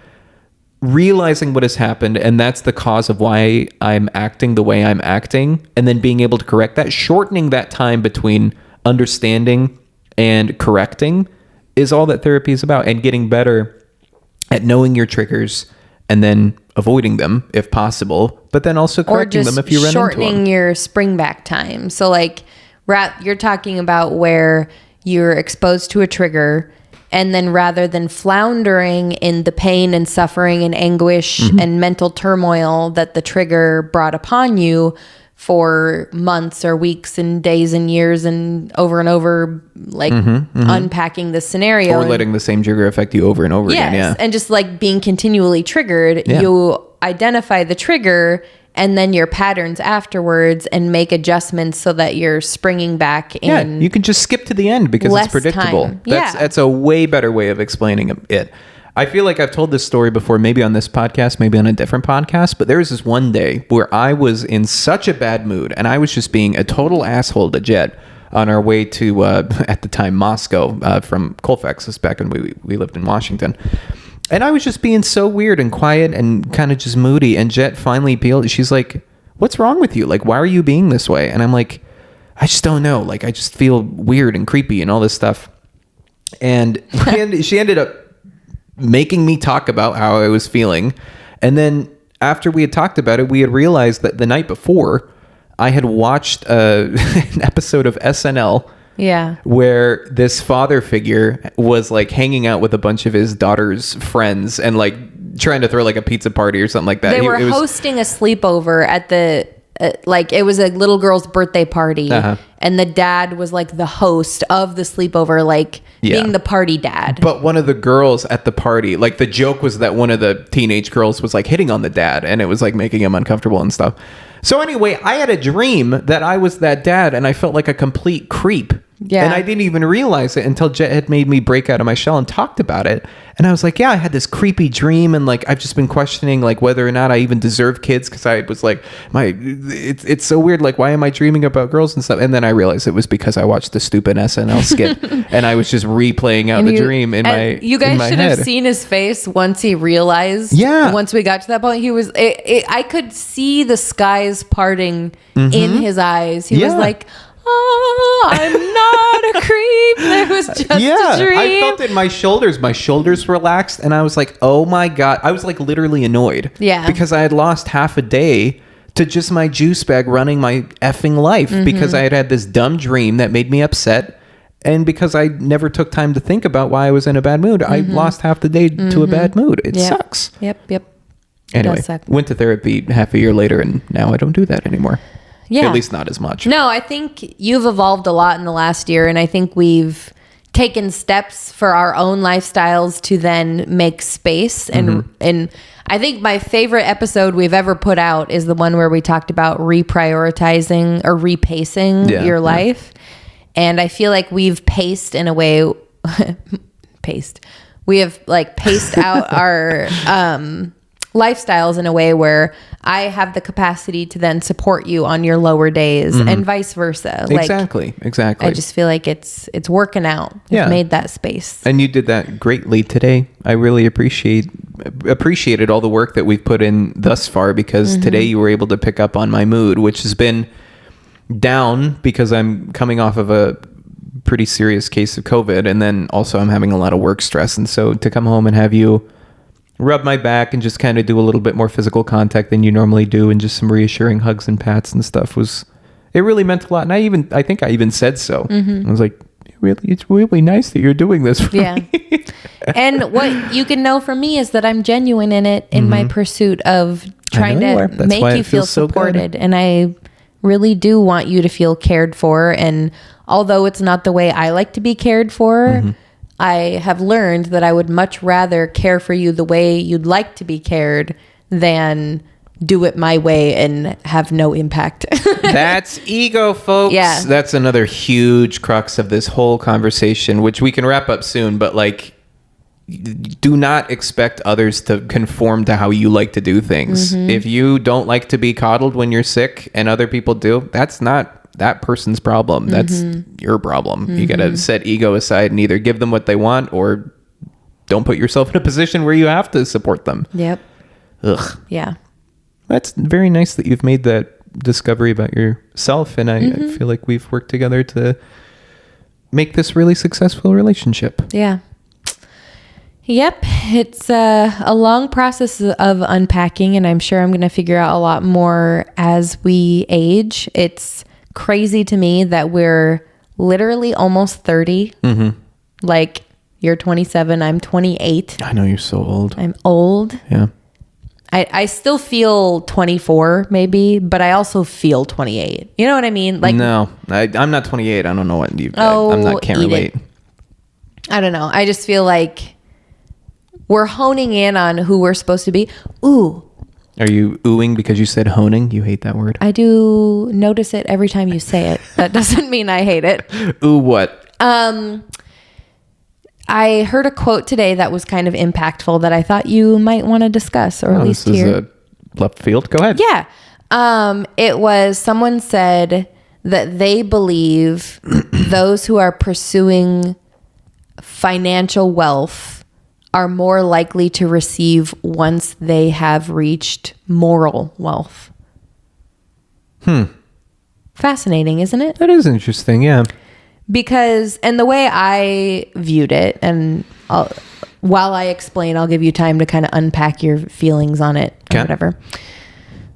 realizing what has happened and that's the cause of why I'm acting the way I'm acting, and then being able to correct that, shortening that time between understanding and correcting is all that therapy is about, and getting better at knowing your triggers and then avoiding them if possible, but then also correcting them if you run into them. Or just shortening your spring back time. So like you're talking about where you're exposed to a trigger, and then rather than floundering in the pain and suffering and anguish and mental turmoil that the trigger brought upon you for months or weeks and days and years and over, like unpacking the scenario. Or letting the same trigger affect you over and over again. Yeah. And just like being continually triggered, you identify the trigger and then your patterns afterwards and make adjustments so that you're springing back in. Yeah, you can just skip to the end because it's predictable. Time. That's a way better way of explaining it. I feel like I've told this story before, maybe on this podcast, maybe on a different podcast, but there was this one day where I was in such a bad mood and I was just being a total asshole to Jett on our way to, at the time, Moscow from Colfax. This is back when we lived in Washington. And I was just being so weird and quiet and kind of just moody. And Jett finally peeled. She's like, what's wrong with you? Like, why are you being this way? And I'm like, I just don't know. Like, I just feel weird and creepy and all this stuff. And she ended up making me talk about how I was feeling. And then after we had talked about it, we had realized that the night before I had watched an episode of SNL where this father figure was like hanging out with a bunch of his daughter's friends and like trying to throw like a pizza party or something like that. They were hosting a sleepover at the like it was a little girl's birthday party, and the dad was like the host of the sleepover, like being the party dad. But one of the girls at the party, like the joke was that one of the teenage girls was like hitting on the dad, and it was like making him uncomfortable and stuff. So anyway, I had a dream that I was that dad, and I felt like a complete creep Yeah. And I didn't even realize it until Jett had made me break out of my shell and talked about it. And I was like, yeah, I had this creepy dream. And like, I've just been questioning like whether or not I even deserve kids. Cause I was like, it's so weird. Like, why am I dreaming about girls and stuff? And then I realized it was because I watched the stupid SNL skit and I was just replaying out the dream in my You guys should have seen his face once he realized. Yeah. Once we got to that point, he was, I could see the skies parting in his eyes. He was like, oh, I'm not a creep. It was just a dream. I felt it in my shoulders. My shoulders relaxed, and I was like, oh my God. I was like literally annoyed. Yeah. Because I had lost half a day to just my juice bag running my effing life because I had this dumb dream that made me upset. And because I never took time to think about why I was in a bad mood, I lost half the day to a bad mood. It sucks. Yep. Anyway, went to therapy half a year later, and now I don't do that anymore. Yeah. At least not as much. No, I think you've evolved a lot in the last year, and I think we've taken steps for our own lifestyles to then make space. And I think my favorite episode we've ever put out is the one where we talked about reprioritizing or repacing your life. And I feel like we've paced in a way, we have like paced out our lifestyles in a way where I have the capacity to then support you on your lower days and vice versa. Exactly. I just feel like it's working out. We've made that space. And you did that greatly today. I really appreciated all the work that we've put in thus far, because today you were able to pick up on my mood, which has been down because I'm coming off of a pretty serious case of COVID, and then also I'm having a lot of work stress. And so to come home and have you rub my back and just kind of do a little bit more physical contact than you normally do, and just some reassuring hugs and pats and stuff, it really meant a lot. And I think I even said so. I was like, it's really nice that you're doing this for me. And what you can know from me is that I'm genuine in it, in my pursuit of trying to make you feel supported. And I really do want you to feel cared for. And although it's not the way I like to be cared for, I have learned that I would much rather care for you the way you'd like to be cared than do it my way and have no impact. That's ego, folks. Yeah. That's another huge crux of this whole conversation, which we can wrap up soon, but like, do not expect others to conform to how you like to do things. If you don't like to be coddled when you're sick and other people do, that's not that person's problem. That's your problem. You got to set ego aside and either give them what they want or don't put yourself in a position where you have to support them. Yep. Ugh. Yeah. That's very nice that you've made that discovery about yourself. And I feel like we've worked together to make this really successful relationship. Yeah. Yep. It's a long process of unpacking, and I'm sure I'm going to figure out a lot more as we age. It's crazy to me that we're literally almost 30. Like, you're 27, I'm 28. I know, you're so old. I'm old. Yeah. I still feel 24 maybe, but I also feel 28. You know what I mean? Like, no, I'm not 28. I don't know what you. Can't relate. I don't know. I just feel like we're honing in on who we're supposed to be. Ooh. Are you oohing because you said honing? You hate that word. I do notice it every time you say it. That doesn't mean I hate it. Ooh, what? I heard a quote today that was kind of impactful that I thought you might want to discuss, or at least this hear. Is a left field. Go ahead. Yeah. It was, someone said that they believe those who are pursuing financial wealth are more likely to receive once they have reached moral wealth. Fascinating, isn't it? That is interesting, yeah. Because, and the way I viewed it, and while I explain, I'll give you time to kind of unpack your feelings on it or whatever.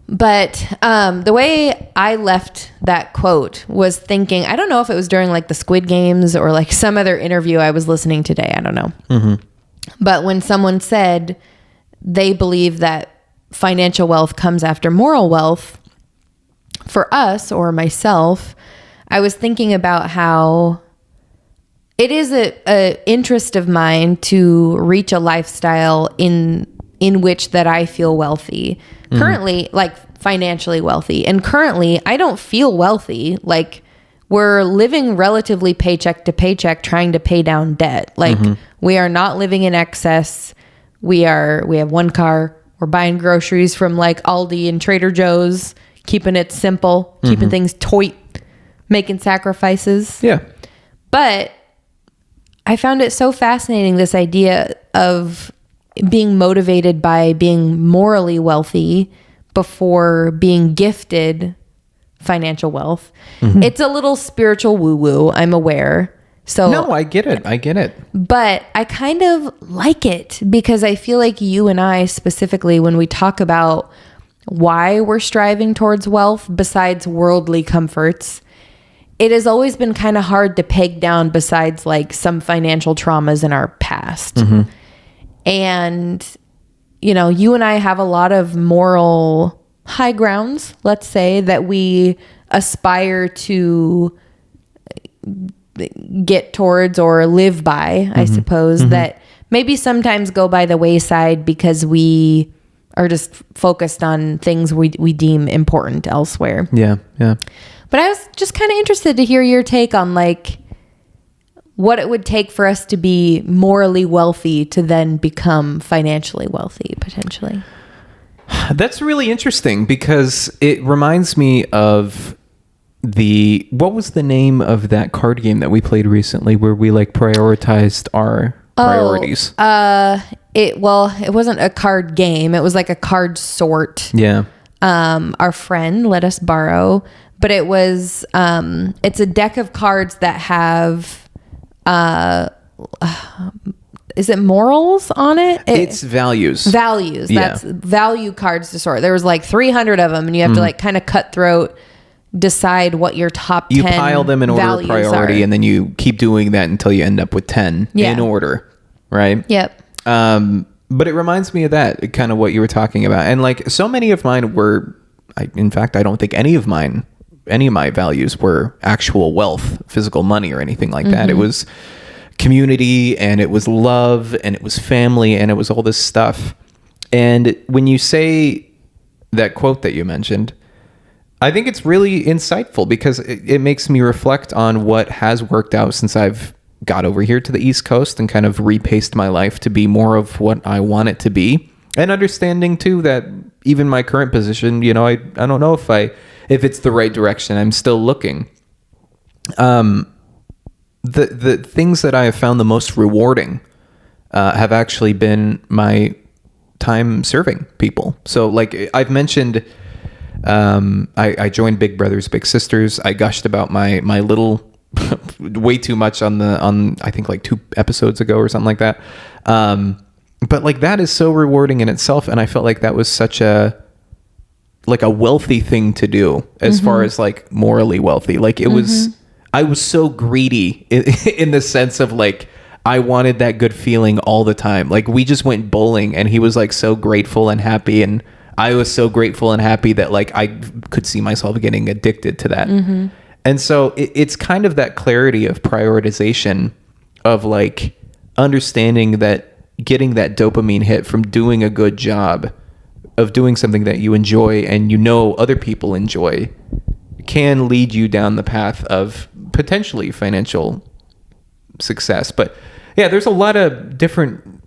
But the way I left that quote was thinking, I don't know if it was during like the Squid Games or like some other interview I was listening today. I don't know. But when someone said they believe that financial wealth comes after moral wealth, for us or myself, I was thinking about how it is a interest of mine to reach a lifestyle in which that I feel wealthy. Currently, like financially wealthy. And currently, I don't feel wealthy. Like, we're living relatively paycheck to paycheck trying to pay down debt. Like we are not living in excess. We have one car. We're buying groceries from like Aldi and Trader Joe's, keeping it simple, keeping things toit, making sacrifices. Yeah. But I found it so fascinating, this idea of being motivated by being morally wealthy before being gifted financial wealth. It's a little spiritual woo-woo, I'm aware. So No, I get it. But I kind of like it because I feel like you and I specifically, when we talk about why we're striving towards wealth besides worldly comforts, it has always been kind of hard to peg down besides like some financial traumas in our past. And, you know, you and I have a lot of moral high grounds, let's say, that we aspire to get towards or live by, I suppose, that maybe sometimes go by the wayside because we are just focused on things we deem important elsewhere. Yeah. But I was just kind of interested to hear your take on like what it would take for us to be morally wealthy to then become financially wealthy, potentially. That's really interesting because it reminds me of what was the name of that card game that we played recently where we like prioritized our priorities? It wasn't a card game. It was like a card sort. Yeah. Our friend let us borrow, but it was, it's a deck of cards that have, is it morals on it? It's values. Values. Yeah. That's value cards to sort. There was like 300 of them and you have to like kind of cutthroat decide what your top 10 You pile them in order of priority are. and then you keep doing that until you end up with 10 in order, right? Yep. But it reminds me of that, kind of what you were talking about. And like so many of mine were, in fact, I don't think any of my values were actual wealth, physical money or anything like that. It was community and it was love and it was family and it was all this stuff. And when you say that quote that you mentioned, I think it's really insightful because it makes me reflect on what has worked out since I've got over here to the East Coast and kind of repaced my life to be more of what I want it to be. And understanding too that even my current position, you know, I don't know if it's the right direction. I'm still looking. The things that I have found the most rewarding have actually been my time serving people. So like I've mentioned, I joined Big Brothers Big Sisters. I gushed about my little way too much on I think like 2 episodes ago or something like that. But like that is so rewarding in itself, and I felt like that was such a wealthy thing to do as far as like morally wealthy. Like it was, I was so greedy in the sense of like I wanted that good feeling all the time. Like we just went bowling and he was like so grateful and happy, and I was so grateful and happy that like I could see myself getting addicted to that. And so it's kind of that clarity of prioritization of like understanding that getting that dopamine hit from doing a good job of doing something that you enjoy and you know other people enjoy can lead you down the path of potentially financial success. But yeah, there's a lot of different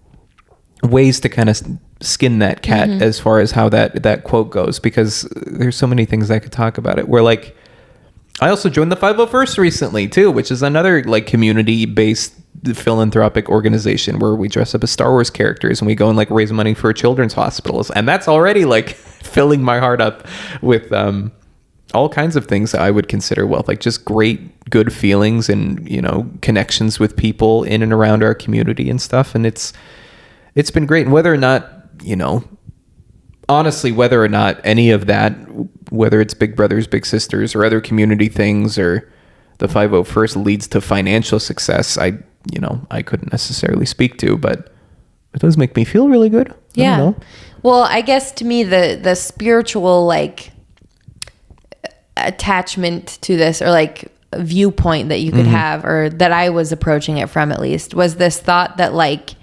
ways to kind of skin that cat as far as how that quote goes, because there's so many things I could talk about it. Where like I also joined the 501st recently too, which is another like community-based philanthropic organization where we dress up as Star Wars characters and we go and like raise money for children's hospitals. And that's already like filling my heart up with all kinds of things that I would consider wealth, like just great, good feelings and, you know, connections with people in and around our community and stuff. And it's been great. And whether or not, you know, honestly, whether or not any of that, whether it's Big Brothers, Big Sisters or other community things or the 501st leads to financial success, I couldn't necessarily speak to, but it does make me feel really good. Yeah. I don't know. Well, I guess to me, the spiritual like attachment to this, or like viewpoint that you could have, or that I was approaching it from at least, was this thought that like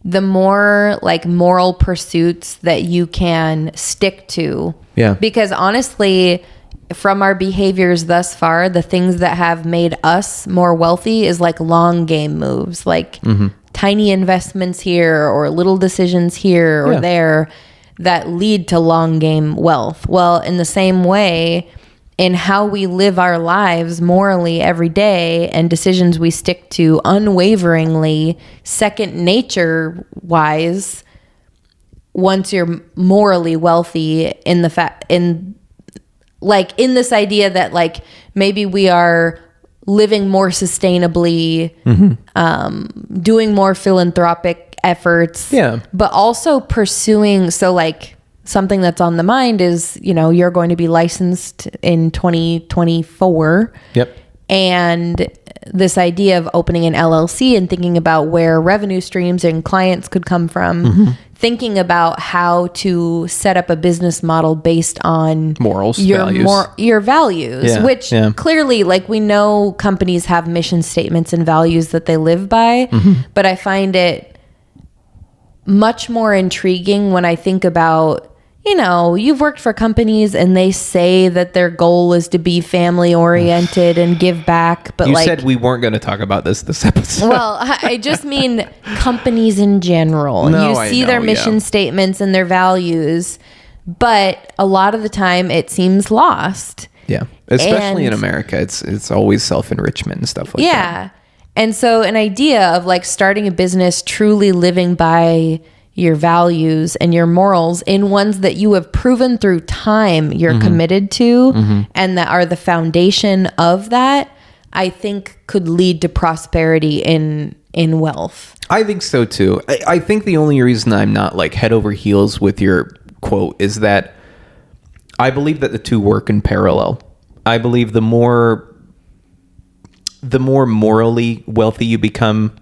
the more like moral pursuits that you can stick to. Yeah. Because honestly, from our behaviors thus far, the things that have made us more wealthy is like long game moves, like tiny investments here or little decisions here or there that lead to long game wealth. Well, in the same way, in how we live our lives morally every day and decisions we stick to unwaveringly, second nature wise, once you're morally wealthy, in this idea that like maybe we are living more sustainably, doing more philanthropic efforts, but also pursuing. So like something that's on the mind is, you're going to be licensed in 2024. Yep. And this idea of opening an LLC and thinking about where revenue streams and clients could come from, thinking about how to set up a business model based on morals, your values, which clearly, like, we know companies have mission statements and values that they live by, but I find it much more intriguing when I think about, you've worked for companies and they say that their goal is to be family oriented and give back. But you said we weren't going to talk about this episode. Well, I just mean companies in general. No, you see their mission statements and their values, but a lot of the time it seems lost. Yeah. Especially in America, it's always self-enrichment and stuff like that. Yeah. And so an idea of like starting a business, truly living by your values and your morals in ones that you have proven through time you're committed to and that are the foundation of that, I think could lead to prosperity in wealth. I think so too. I think the only reason I'm not like head over heels with your quote is that I believe that the two work in parallel. I believe the more morally wealthy you become,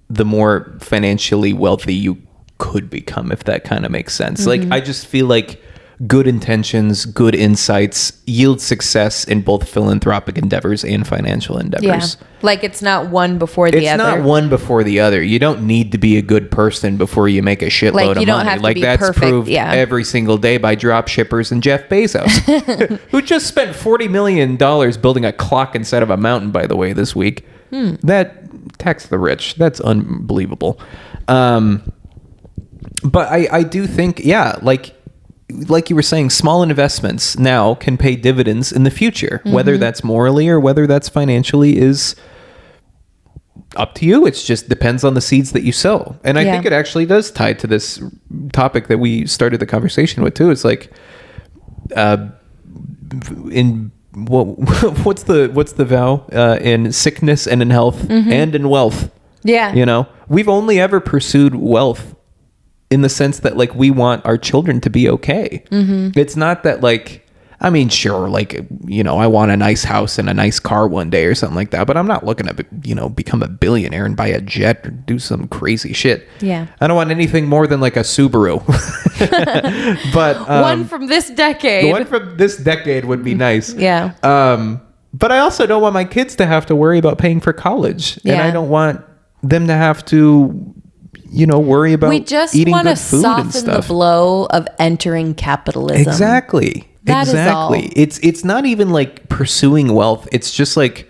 the more financially wealthy you could become, if that kind of makes sense. Like, I just feel like good intentions, good insights yield success in both philanthropic endeavors and financial endeavors. Yeah. Like, it's not one before the other. It's not one before the other. You don't need to be a good person before you make a shitload of money. Like, that's perfect. Proved every single day by drop shippers and Jeff Bezos, who just spent $40 million building a clock inside of a mountain, by the way, this week. That tax the rich. That's unbelievable. But I do think, like you were saying, small investments now can pay dividends in the future. Whether that's morally or whether that's financially is up to you. It just depends on the seeds that you sow. And I think it actually does tie to this topic that we started the conversation with too. It's like, what's the vow? In sickness and in health and in wealth. Yeah. We've only ever pursued wealth in the sense that like we want our children to be okay. It's not that like, I mean, sure, like, I want a nice house and a nice car one day or something like that, but I'm not looking to, become a billionaire and buy a jet or do some crazy shit. Yeah. I don't want anything more than like a Subaru. But one from this decade. The one from this decade would be nice. Yeah. But I also don't want my kids to have to worry about paying for college. And I don't want them to have to worry about eating good food and stuff. We just want to soften the blow of entering capitalism. Exactly. That is all. It's not even like pursuing wealth. It's just like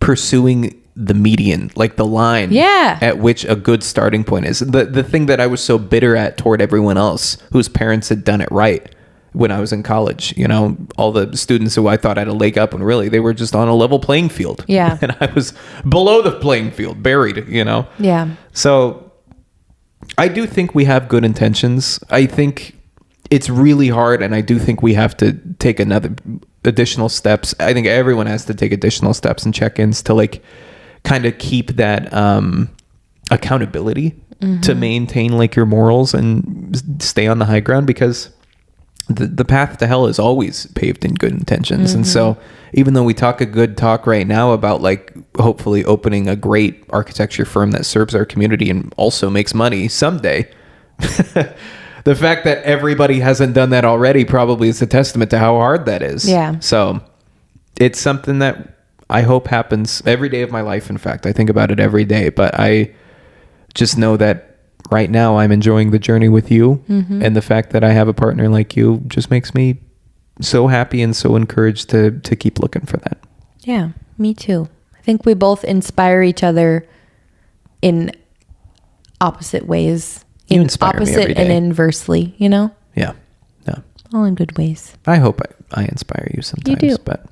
pursuing the median, like the line at which a good starting point is. The thing that I was so bitter at toward everyone else whose parents had done it right when I was in college, all the students who I thought had a leg up when really they were just on a level playing field. Yeah. And I was below the playing field, buried, Yeah. So I do think we have good intentions. I think it's really hard, and I do think we have to take additional steps. I think everyone has to take additional steps and check-ins to like kind of keep that accountability to maintain like your morals and stay on the high ground, because the path to hell is always paved in good intentions. And so even though we talk a good talk right now about like hopefully opening a great architecture firm that serves our community and also makes money someday, the fact that everybody hasn't done that already probably is a testament to how hard that is. Yeah. So it's something that I hope happens every day of my life. In fact, I think about it every day, but I just know that right now I'm enjoying the journey with you, and the fact that I have a partner like you just makes me so happy and so encouraged to keep looking for that. Yeah, me too. I think we both inspire each other in opposite ways. You inspire me every day. And inversely, you know? Yeah. All in good ways. I hope I inspire you sometimes. You do. But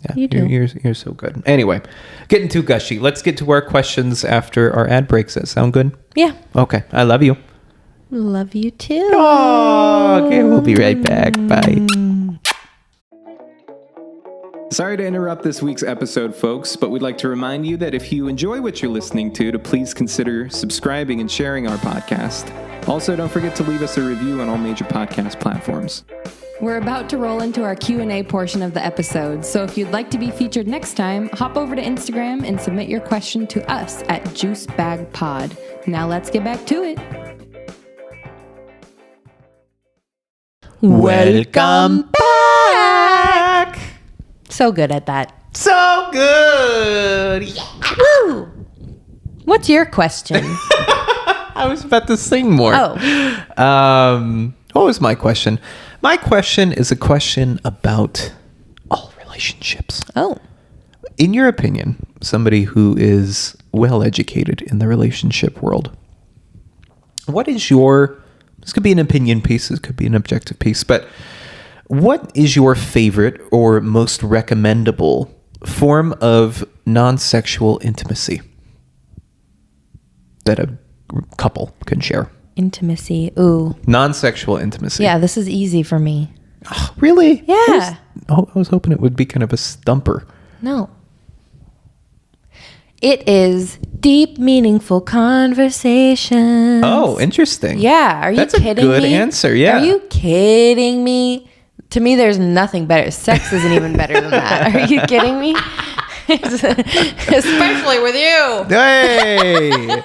yeah, You do. You're so good. Anyway, getting too gushy. Let's get to our questions after our ad breaks. Does that sound good? Yeah. Okay. I love you. Love you too. Oh, okay. We'll be right back. Bye. Sorry to interrupt this week's episode, folks, but we'd like to remind you that if you enjoy what you're listening to please consider subscribing and sharing our podcast. Also, don't forget to leave us a review on all major podcast platforms. We're about to roll into our Q&A portion of the episode, so if you'd like to be featured next time, hop over to Instagram and submit your question to us at JuiceBagPod. Now let's get back to it. Welcome back. So good at that. So good. Yeah. Woo. What's your question? I was about to sing more. Oh. What was my question? My question is a question about all relationships. Oh. In your opinion, somebody who is well educated in the relationship world, what is this could be an opinion piece, this could be an objective piece, but what is your favorite or most recommendable form of non-sexual intimacy that a couple can share? Intimacy. Ooh. Non-sexual intimacy. Yeah, this is easy for me. Oh, really? Yeah. I was hoping it would be kind of a stumper. No. It is deep, meaningful conversations. Oh, interesting. Yeah. Are you kidding me? That's a good answer. Yeah. Are you kidding me? To me, there's nothing better. Sex isn't even better than that. Are you kidding me? Especially with you. Hey.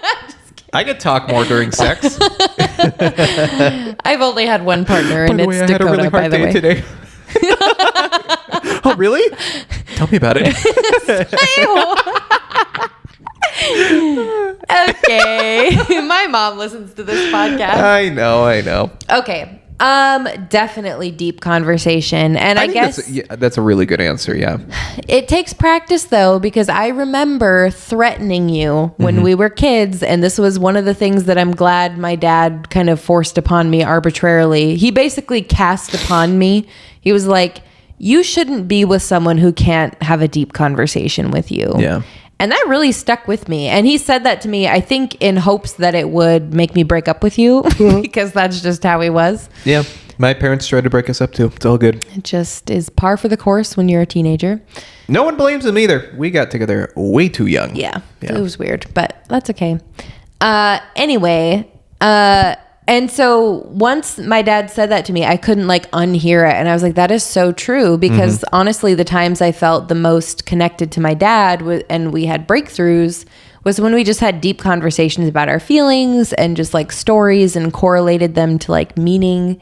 I could talk more during sex. I've only had one partner, and it's Dakota, I had a really hard by the day way. today. Oh, really? Tell me about it. Okay. My mom listens to this podcast. I know. Okay. Definitely deep conversation. And I guess that's a really good answer. Yeah. It takes practice though, because I remember threatening you when we were kids. And this was one of the things that I'm glad my dad kind of forced upon me arbitrarily. He basically cast upon me. He was like, you shouldn't be with someone who can't have a deep conversation with you. Yeah. And that really stuck with me. And he said that to me, I think in hopes that it would make me break up with you because that's just how he was. Yeah. My parents tried to break us up too. It's all good. It just is par for the course when you're a teenager. No one blames them either. We got together way too young. Yeah. It was weird, but that's okay. Anyway, and so once my dad said that to me, I couldn't unhear it. And I was like, that is so true. Because honestly, the times I felt the most connected to my dad and we had breakthroughs was when we just had deep conversations about our feelings and just stories and correlated them to meaning.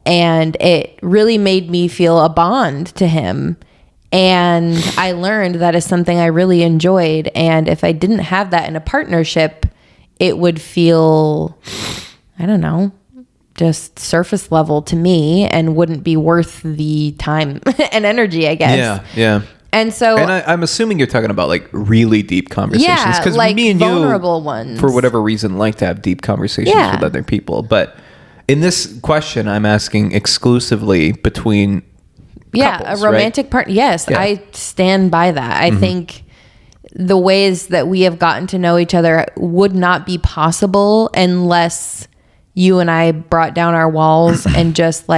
And it really made me feel a bond to him. And I learned that is something I really enjoyed. And if I didn't have that in a partnership, it would feel, I don't know, just surface level to me and wouldn't be worth the time and energy, I guess. Yeah. And so, and I'm assuming you're talking about really deep conversations. Yeah, because like me and vulnerable you, ones. for whatever reason, like to have deep conversations with other people. But in this question, I'm asking exclusively between couples, a romantic partner. Yes, Yeah. I stand by that. I think the ways that we have gotten to know each other would not be possible unless you and I brought down our walls and just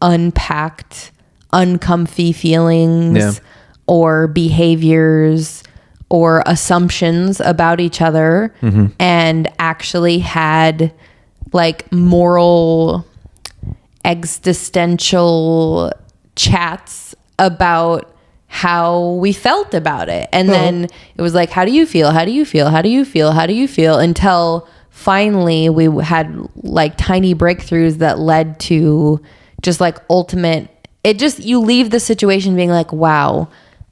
unpacked uncomfy feelings or behaviors or assumptions about each other and actually had moral existential chats about how we felt about it. And then it was how do you feel? How do you feel? How do you feel? How do you feel? Until finally we had tiny breakthroughs that led to just ultimate, you leave the situation being wow,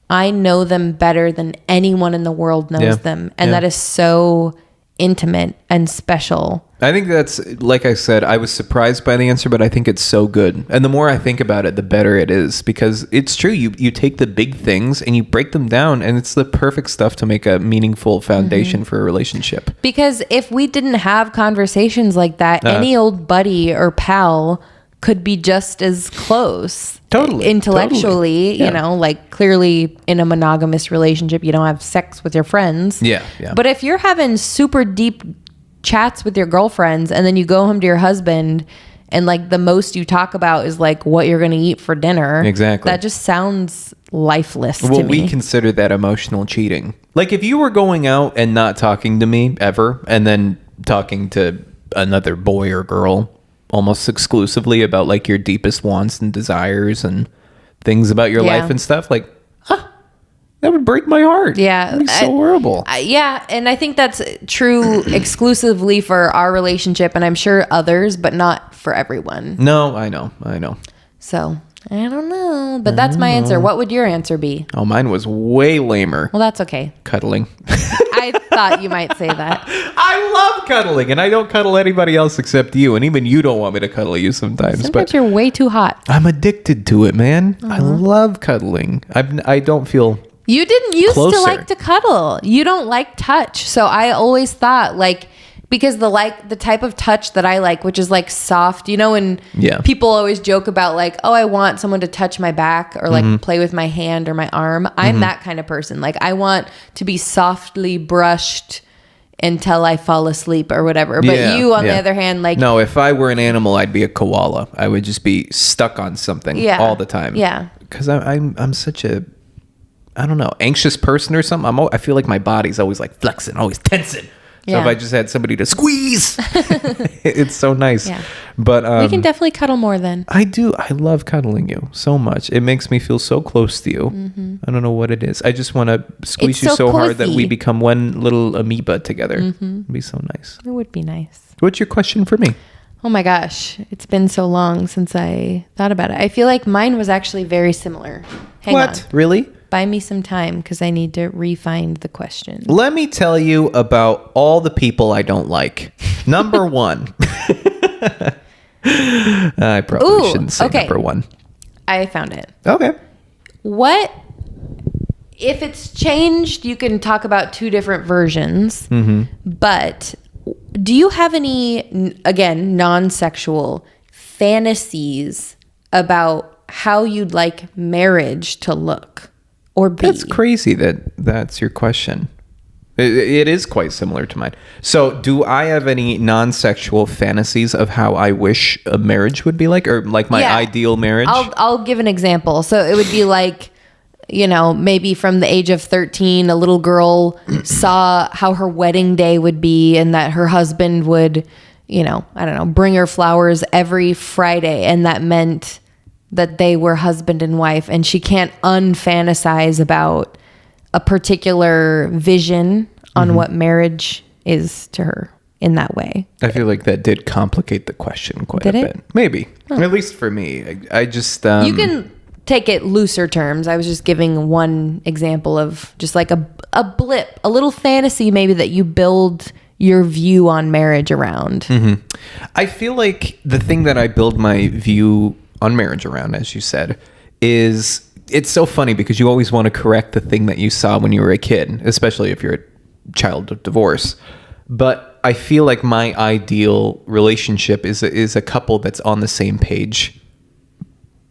I know them better than anyone in the world knows them. And that is so intimate and special. I think that's, like I said, I was surprised by the answer, but I think it's so good. And the more I think about it, the better it is, because it's true. You take the big things and you break them down, and it's the perfect stuff to make a meaningful foundation for a relationship. Because if we didn't have conversations like that, any old buddy or pal could be just as close. Totally. Intellectually, Totally. Yeah. you know, like clearly in a monogamous relationship, you don't have sex with your friends. Yeah. But if you're having super deep chats with your girlfriends and then you go home to your husband and like the most you talk about is like what you're going to eat for dinner. Exactly. That just sounds lifeless to Well, me. we consider that emotional cheating. Like if you were going out and not talking to me ever, and then talking to another boy or girl almost exclusively about like your deepest wants and desires and things about your life and stuff, like, that would break my heart. Yeah. It'd be so horrible. Yeah. And I think that's true exclusively for our relationship, and I'm sure others, but not for everyone. No, I know. So I don't know, but that's my answer. What would your answer be? Oh, mine was way lamer. Well, that's okay. Cuddling. I thought you might say that. I love cuddling, and I don't cuddle anybody else except you, and even you don't want me to cuddle you sometimes. Sometimes But you're way too hot. I'm addicted to it, man. I love cuddling. I don't feel... You didn't used Closer. to like to cuddle. You don't like touch. So I always thought like, because the type of touch that I like, which is like soft, you know, and people always joke about like, oh, I want someone to touch my back or like play with my hand or my arm. I'm that kind of person. Like I want to be softly brushed until I fall asleep or whatever. But you, on the other hand, like... No, if I were an animal, I'd be a koala. I would just be stuck on something all the time. Yeah. Because I'm such a... I don't know, anxious person or something. I feel like my body's always like flexing, always tensing. So if I just had somebody to squeeze, it's so nice. Yeah. But we can definitely cuddle more then. I do. I love cuddling you so much. It makes me feel so close to you. I don't know what it is. I just want to squeeze It's you so so hard that cozy. we become one little amoeba together. It'd be so nice. It would be nice. What's your question for me? Oh my gosh. It's been so long since I thought about it. I feel like mine was actually very similar. Hang on. Really? Buy me some time because I need to re-find the question. Let me tell you about all the people I don't like. Number one. I probably shouldn't say number one. I found it. Okay. What if it's changed? You can talk about two different versions, but do you have any, again, non-sexual fantasies about how you'd like marriage to look or be? That's crazy that's your question. It is quite similar to mine. So do I have any non-sexual fantasies of how I wish a marriage would be like, or like my ideal marriage? I'll give an example. So it would be like, you know, maybe from the age of 13, a little girl saw how her wedding day would be and that her husband would, you know, I don't know, bring her flowers every Friday. And that meant that they were husband and wife, and she can't unfantasize about a particular vision on what marriage is to her in that way. I feel like that did complicate the question quite a bit. Maybe. At least for me. I just... you can take it looser terms. I was just giving one example of just like a blip, a little fantasy maybe that you build your view on marriage around. I feel like the thing that I build my view on marriage around, as you said, is... It's so funny because you always want to correct the thing that you saw when you were a kid, especially if you're a child of divorce. But I feel like my ideal relationship is a couple that's on the same page,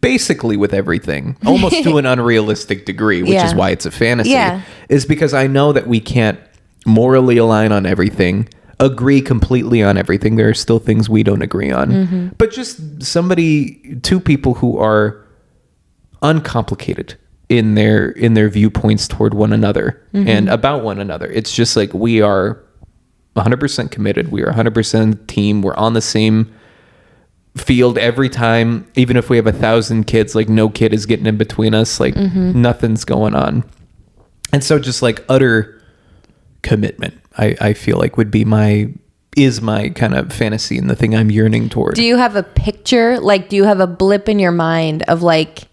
basically with everything, almost to an unrealistic degree, which is why it's a fantasy. Is because I know that we can't morally align on everything, agree completely on everything. There are still things we don't agree on. But just two people who are uncomplicated in their viewpoints toward one another and about one another. It's just like we are 100% committed. We are 100% team. We're on the same field every time. Even if we have 1,000 kids, like no kid is getting in between us. Like nothing's going on. And so just like utter commitment, I feel like would be my kind of fantasy and the thing I'm yearning toward. Do you have a picture? Like, do you have a blip in your mind of like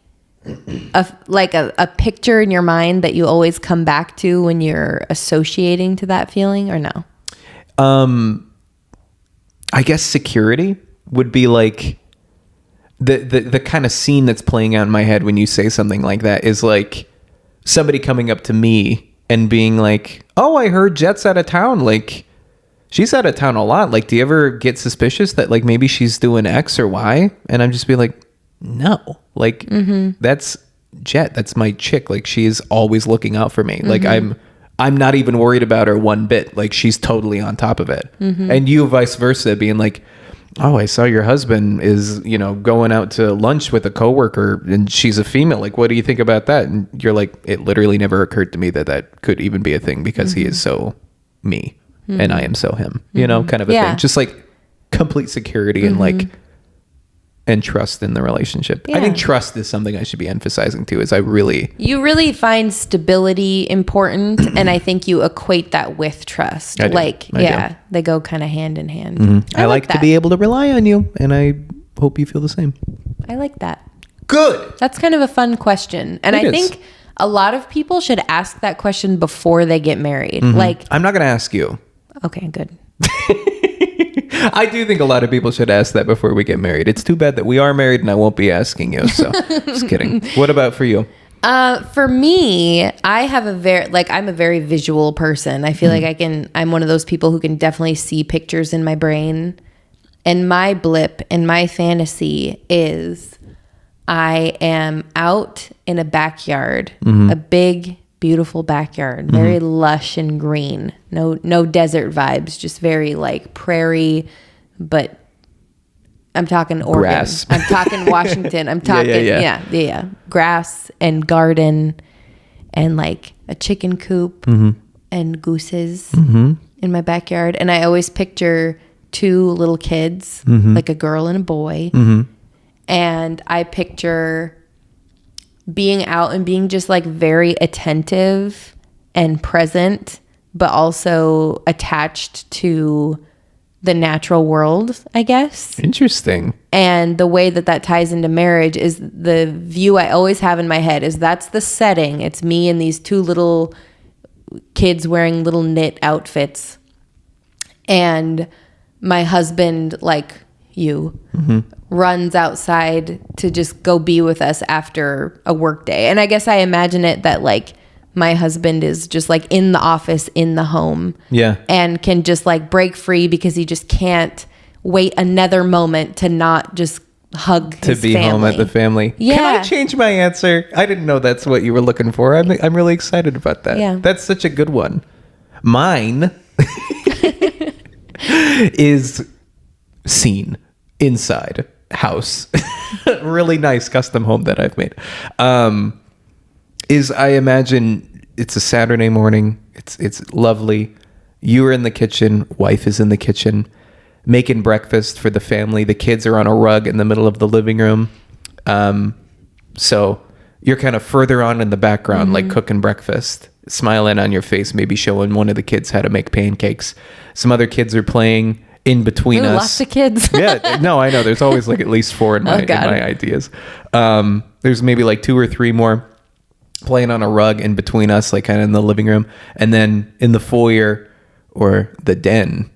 a picture in your mind that you always come back to when you're associating to that feeling, or no? I guess security would be like the kind of scene that's playing out in my head when you say something like that is like somebody coming up to me and being like, oh, I heard Jett's out of town. Like, she's out of town a lot. Like, do you ever get suspicious that like maybe she's doing X or Y? And I'm just be like, no, like that's Jett. That's my chick. Like, she is always looking out for me. Like, I'm not even worried about her one bit. Like, she's totally on top of it. And you vice versa, being like, oh, I saw your husband is, you know, going out to lunch with a coworker and she's a female. Like, what do you think about that? And you're like, it literally never occurred to me that that could even be a thing because he is so me and I am so him, you know, kind of a thing. Just like complete security and like, and trust in the relationship. I think trust is something I should be emphasizing too, is you really find stability important. And I think you equate that with trust. I do. They go kind of hand in hand. I like to be able to rely on you, and I hope you feel the same. I like that. Good. That's kind of a fun question. And I think a lot of people should ask that question before they get married. Like, I'm not going to ask you. Okay, good. I do think a lot of people should ask that before we get married. It's too bad that we are married and I won't be asking you. So just kidding. What about for you? For me, I have I'm a very visual person. I feel like I'm one of those people who can definitely see pictures in my brain. And my blip and my fantasy is I am out in a backyard, a big, beautiful backyard, very lush and green. No desert vibes, just very like prairie, but I'm talking Oregon. Grass. I'm talking Washington. I'm talking grass and garden and like a chicken coop and gooses in my backyard. And I always picture two little kids, like a girl and a boy. And I picture being out and being just like very attentive and present, but also attached to the natural world, I guess. Interesting. And the way that ties into marriage is the view I always have in my head is that's the setting. It's me and these two little kids wearing little knit outfits. And my husband, like you, runs outside to just go be with us after a work day. And I guess I imagine it that like my husband is just like in the office, in the home. Yeah. And can just like break free because he just can't wait another moment to not just hug his family. To be home at the family. Yeah. Can I change my answer? I didn't know that's what you were looking for. I'm really excited about that. Yeah. That's such a good one. Mine is scene inside house. Really nice custom home that I've made. Is I imagine it's a Saturday morning. It's lovely. You are in the kitchen. Wife is in the kitchen making breakfast for the family. The kids are on a rug in the middle of the living room. So you're kind of further on in the background, like cooking breakfast, smiling on your face, maybe showing one of the kids how to make pancakes. Some other kids are playing in between us. Lots of kids. Yeah, no, I know. There's always like at least four in my ideas. There's maybe like 2 or 3 more playing on a rug in between us, like kind of in the living room. And then in the foyer or the den,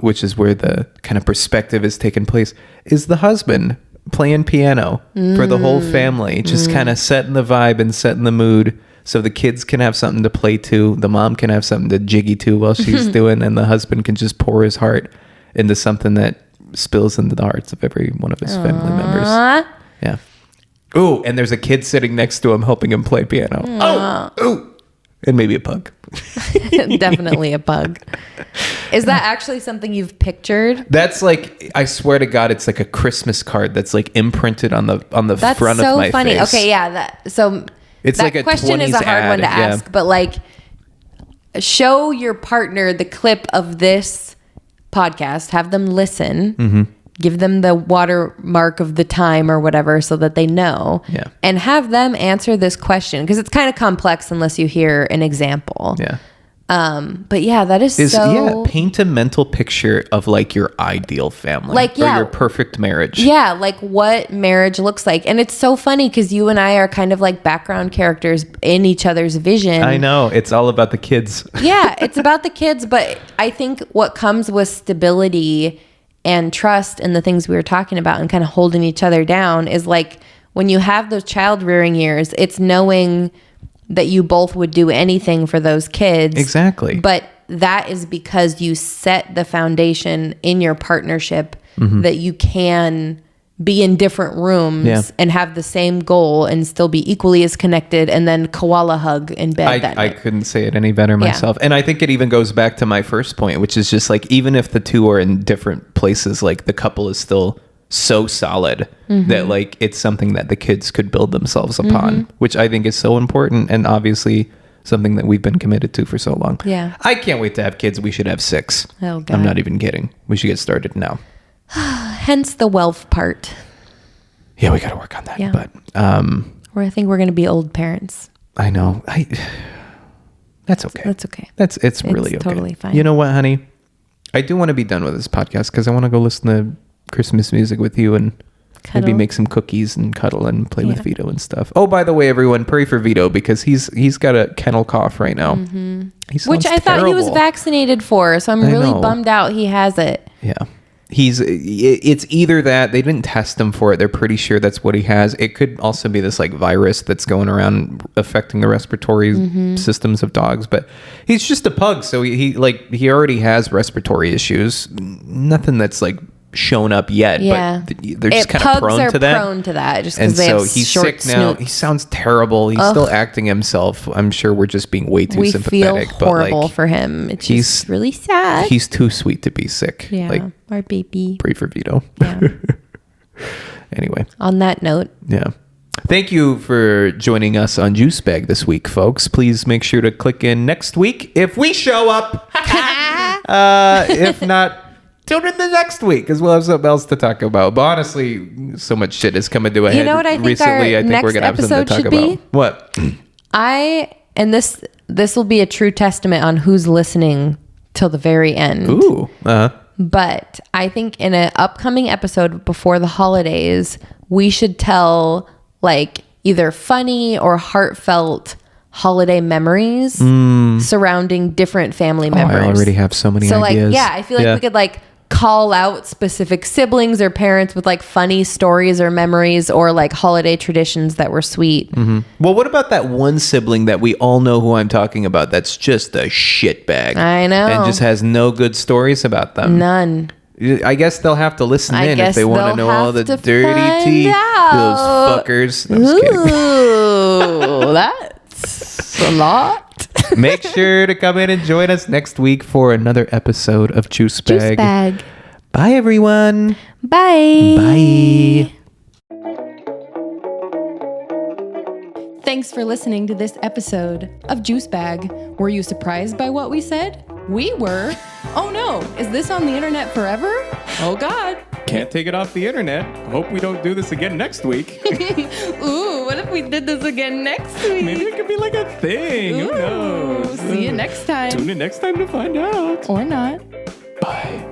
which is where the kind of perspective is taking place, is the husband playing piano for the whole family, just kind of setting the vibe and setting the mood. So the kids can have something to play to, the mom can have something to jiggy to while she's doing, and the husband can just pour his heart into something that spills into the hearts of every one of his family members. Yeah. Ooh, and there's a kid sitting next to him helping him play piano. Oh, and maybe a pug. Definitely a pug. Is that actually something you've pictured? That's like, I swear to God, it's like a Christmas card that's like imprinted on the front of my face. That's so funny. Okay, yeah. It's that like a question is a hard one to ask, but like, show your partner the clip of this podcast, have them listen, give them the watermark of the time or whatever so that they know, and have them answer this question because it's kind of complex unless you hear an example. Yeah. But yeah, that is so... Yeah, paint a mental picture of like your ideal family. Like, or your perfect marriage. Yeah, like what marriage looks like. And it's so funny because you and I are kind of like background characters in each other's vision. I know. It's all about the kids. Yeah, it's about the kids. But I think what comes with stability and trust and the things we were talking about and kind of holding each other down is like when you have those child rearing years, it's knowing that you both would do anything for those kids. Exactly. But that is because you set the foundation in your partnership that you can be in different rooms and have the same goal and still be equally as connected, and then koala hug in bed that I night. couldn't say it any better myself. And I think it even goes back to my first point, which is just like, even if the two are in different places, like the couple is still so solid that like it's something that the kids could build themselves upon, which I think is so important, and obviously something that we've been committed to for so long. Yeah. I can't wait to have kids. We should have 6. Oh, God. I'm not even kidding. We should get started now. Hence the wealth part. Yeah, we got to work on that. Yeah. But Where I think we're going to be old parents. I know. That's okay. That's okay. It's really okay. Totally fine. You know what, honey? I do want to be done with this podcast because I want to go listen to Christmas music with you and Cuddle. maybe make some cookies and cuddle and play with Vito and stuff. Oh, by the way, everyone, pray for Vito because he's got a kennel cough right now. He sounds Which I thought he was terrible. vaccinated for, so I'm really bummed out he has it. Yeah. It's either that they didn't test him for it. They're pretty sure that's what he has. It could also be this like virus that's going around affecting the respiratory systems of dogs, but he's just a pug. So he already has respiratory issues. Nothing that's like shown up yet, but they're just kind of prone to that. Prone to that just and because they so have he's short sick now. snoots. He sounds terrible. He's still acting himself. I'm sure we're just being way too We sympathetic. feel horrible but like, for him. It's he's just really sad. He's too sweet to be sick. Yeah, Like, our baby. pray for Vito. Yeah. Anyway. On that note, Yeah. Thank you for joining us on Juice Bag this week, folks. Please make sure to click in next week if we show up. If not, tune in the next week because we'll have something else to talk about. But honestly, so much shit has come into a head You know what I think recently. our I think we're next gonna have something to episode talk should about. be? What? this will be a true testament on who's listening till the very end. Ooh. But I think in an upcoming episode before the holidays, we should tell like either funny or heartfelt holiday memories surrounding different family members. I already have so many ideas. Like, I feel like we could like call out specific siblings or parents with like funny stories or memories or like holiday traditions that were sweet. Well, what about that one sibling that we all know who I'm talking about that's just a shitbag? I know. And just has no good stories about them. None. I guess they'll have to listen in if they want to know all the dirty tea. Those fuckers. No, I'm just kidding. Ooh, that's a lot. Make sure to come in and join us next week for another episode of Juice Bag. Juice Bag. Bye, everyone. Bye. Bye. Thanks for listening to this episode of Juice Bag. Were you surprised by what we said? We were. Oh no, is this on the internet forever? Oh God. Can't take it off the internet. Hope we don't do this again next week. Ooh, what if we did this again next week? Maybe it could be like a thing. Who knows? See you next time. Tune in next time to find out. Or not. Bye.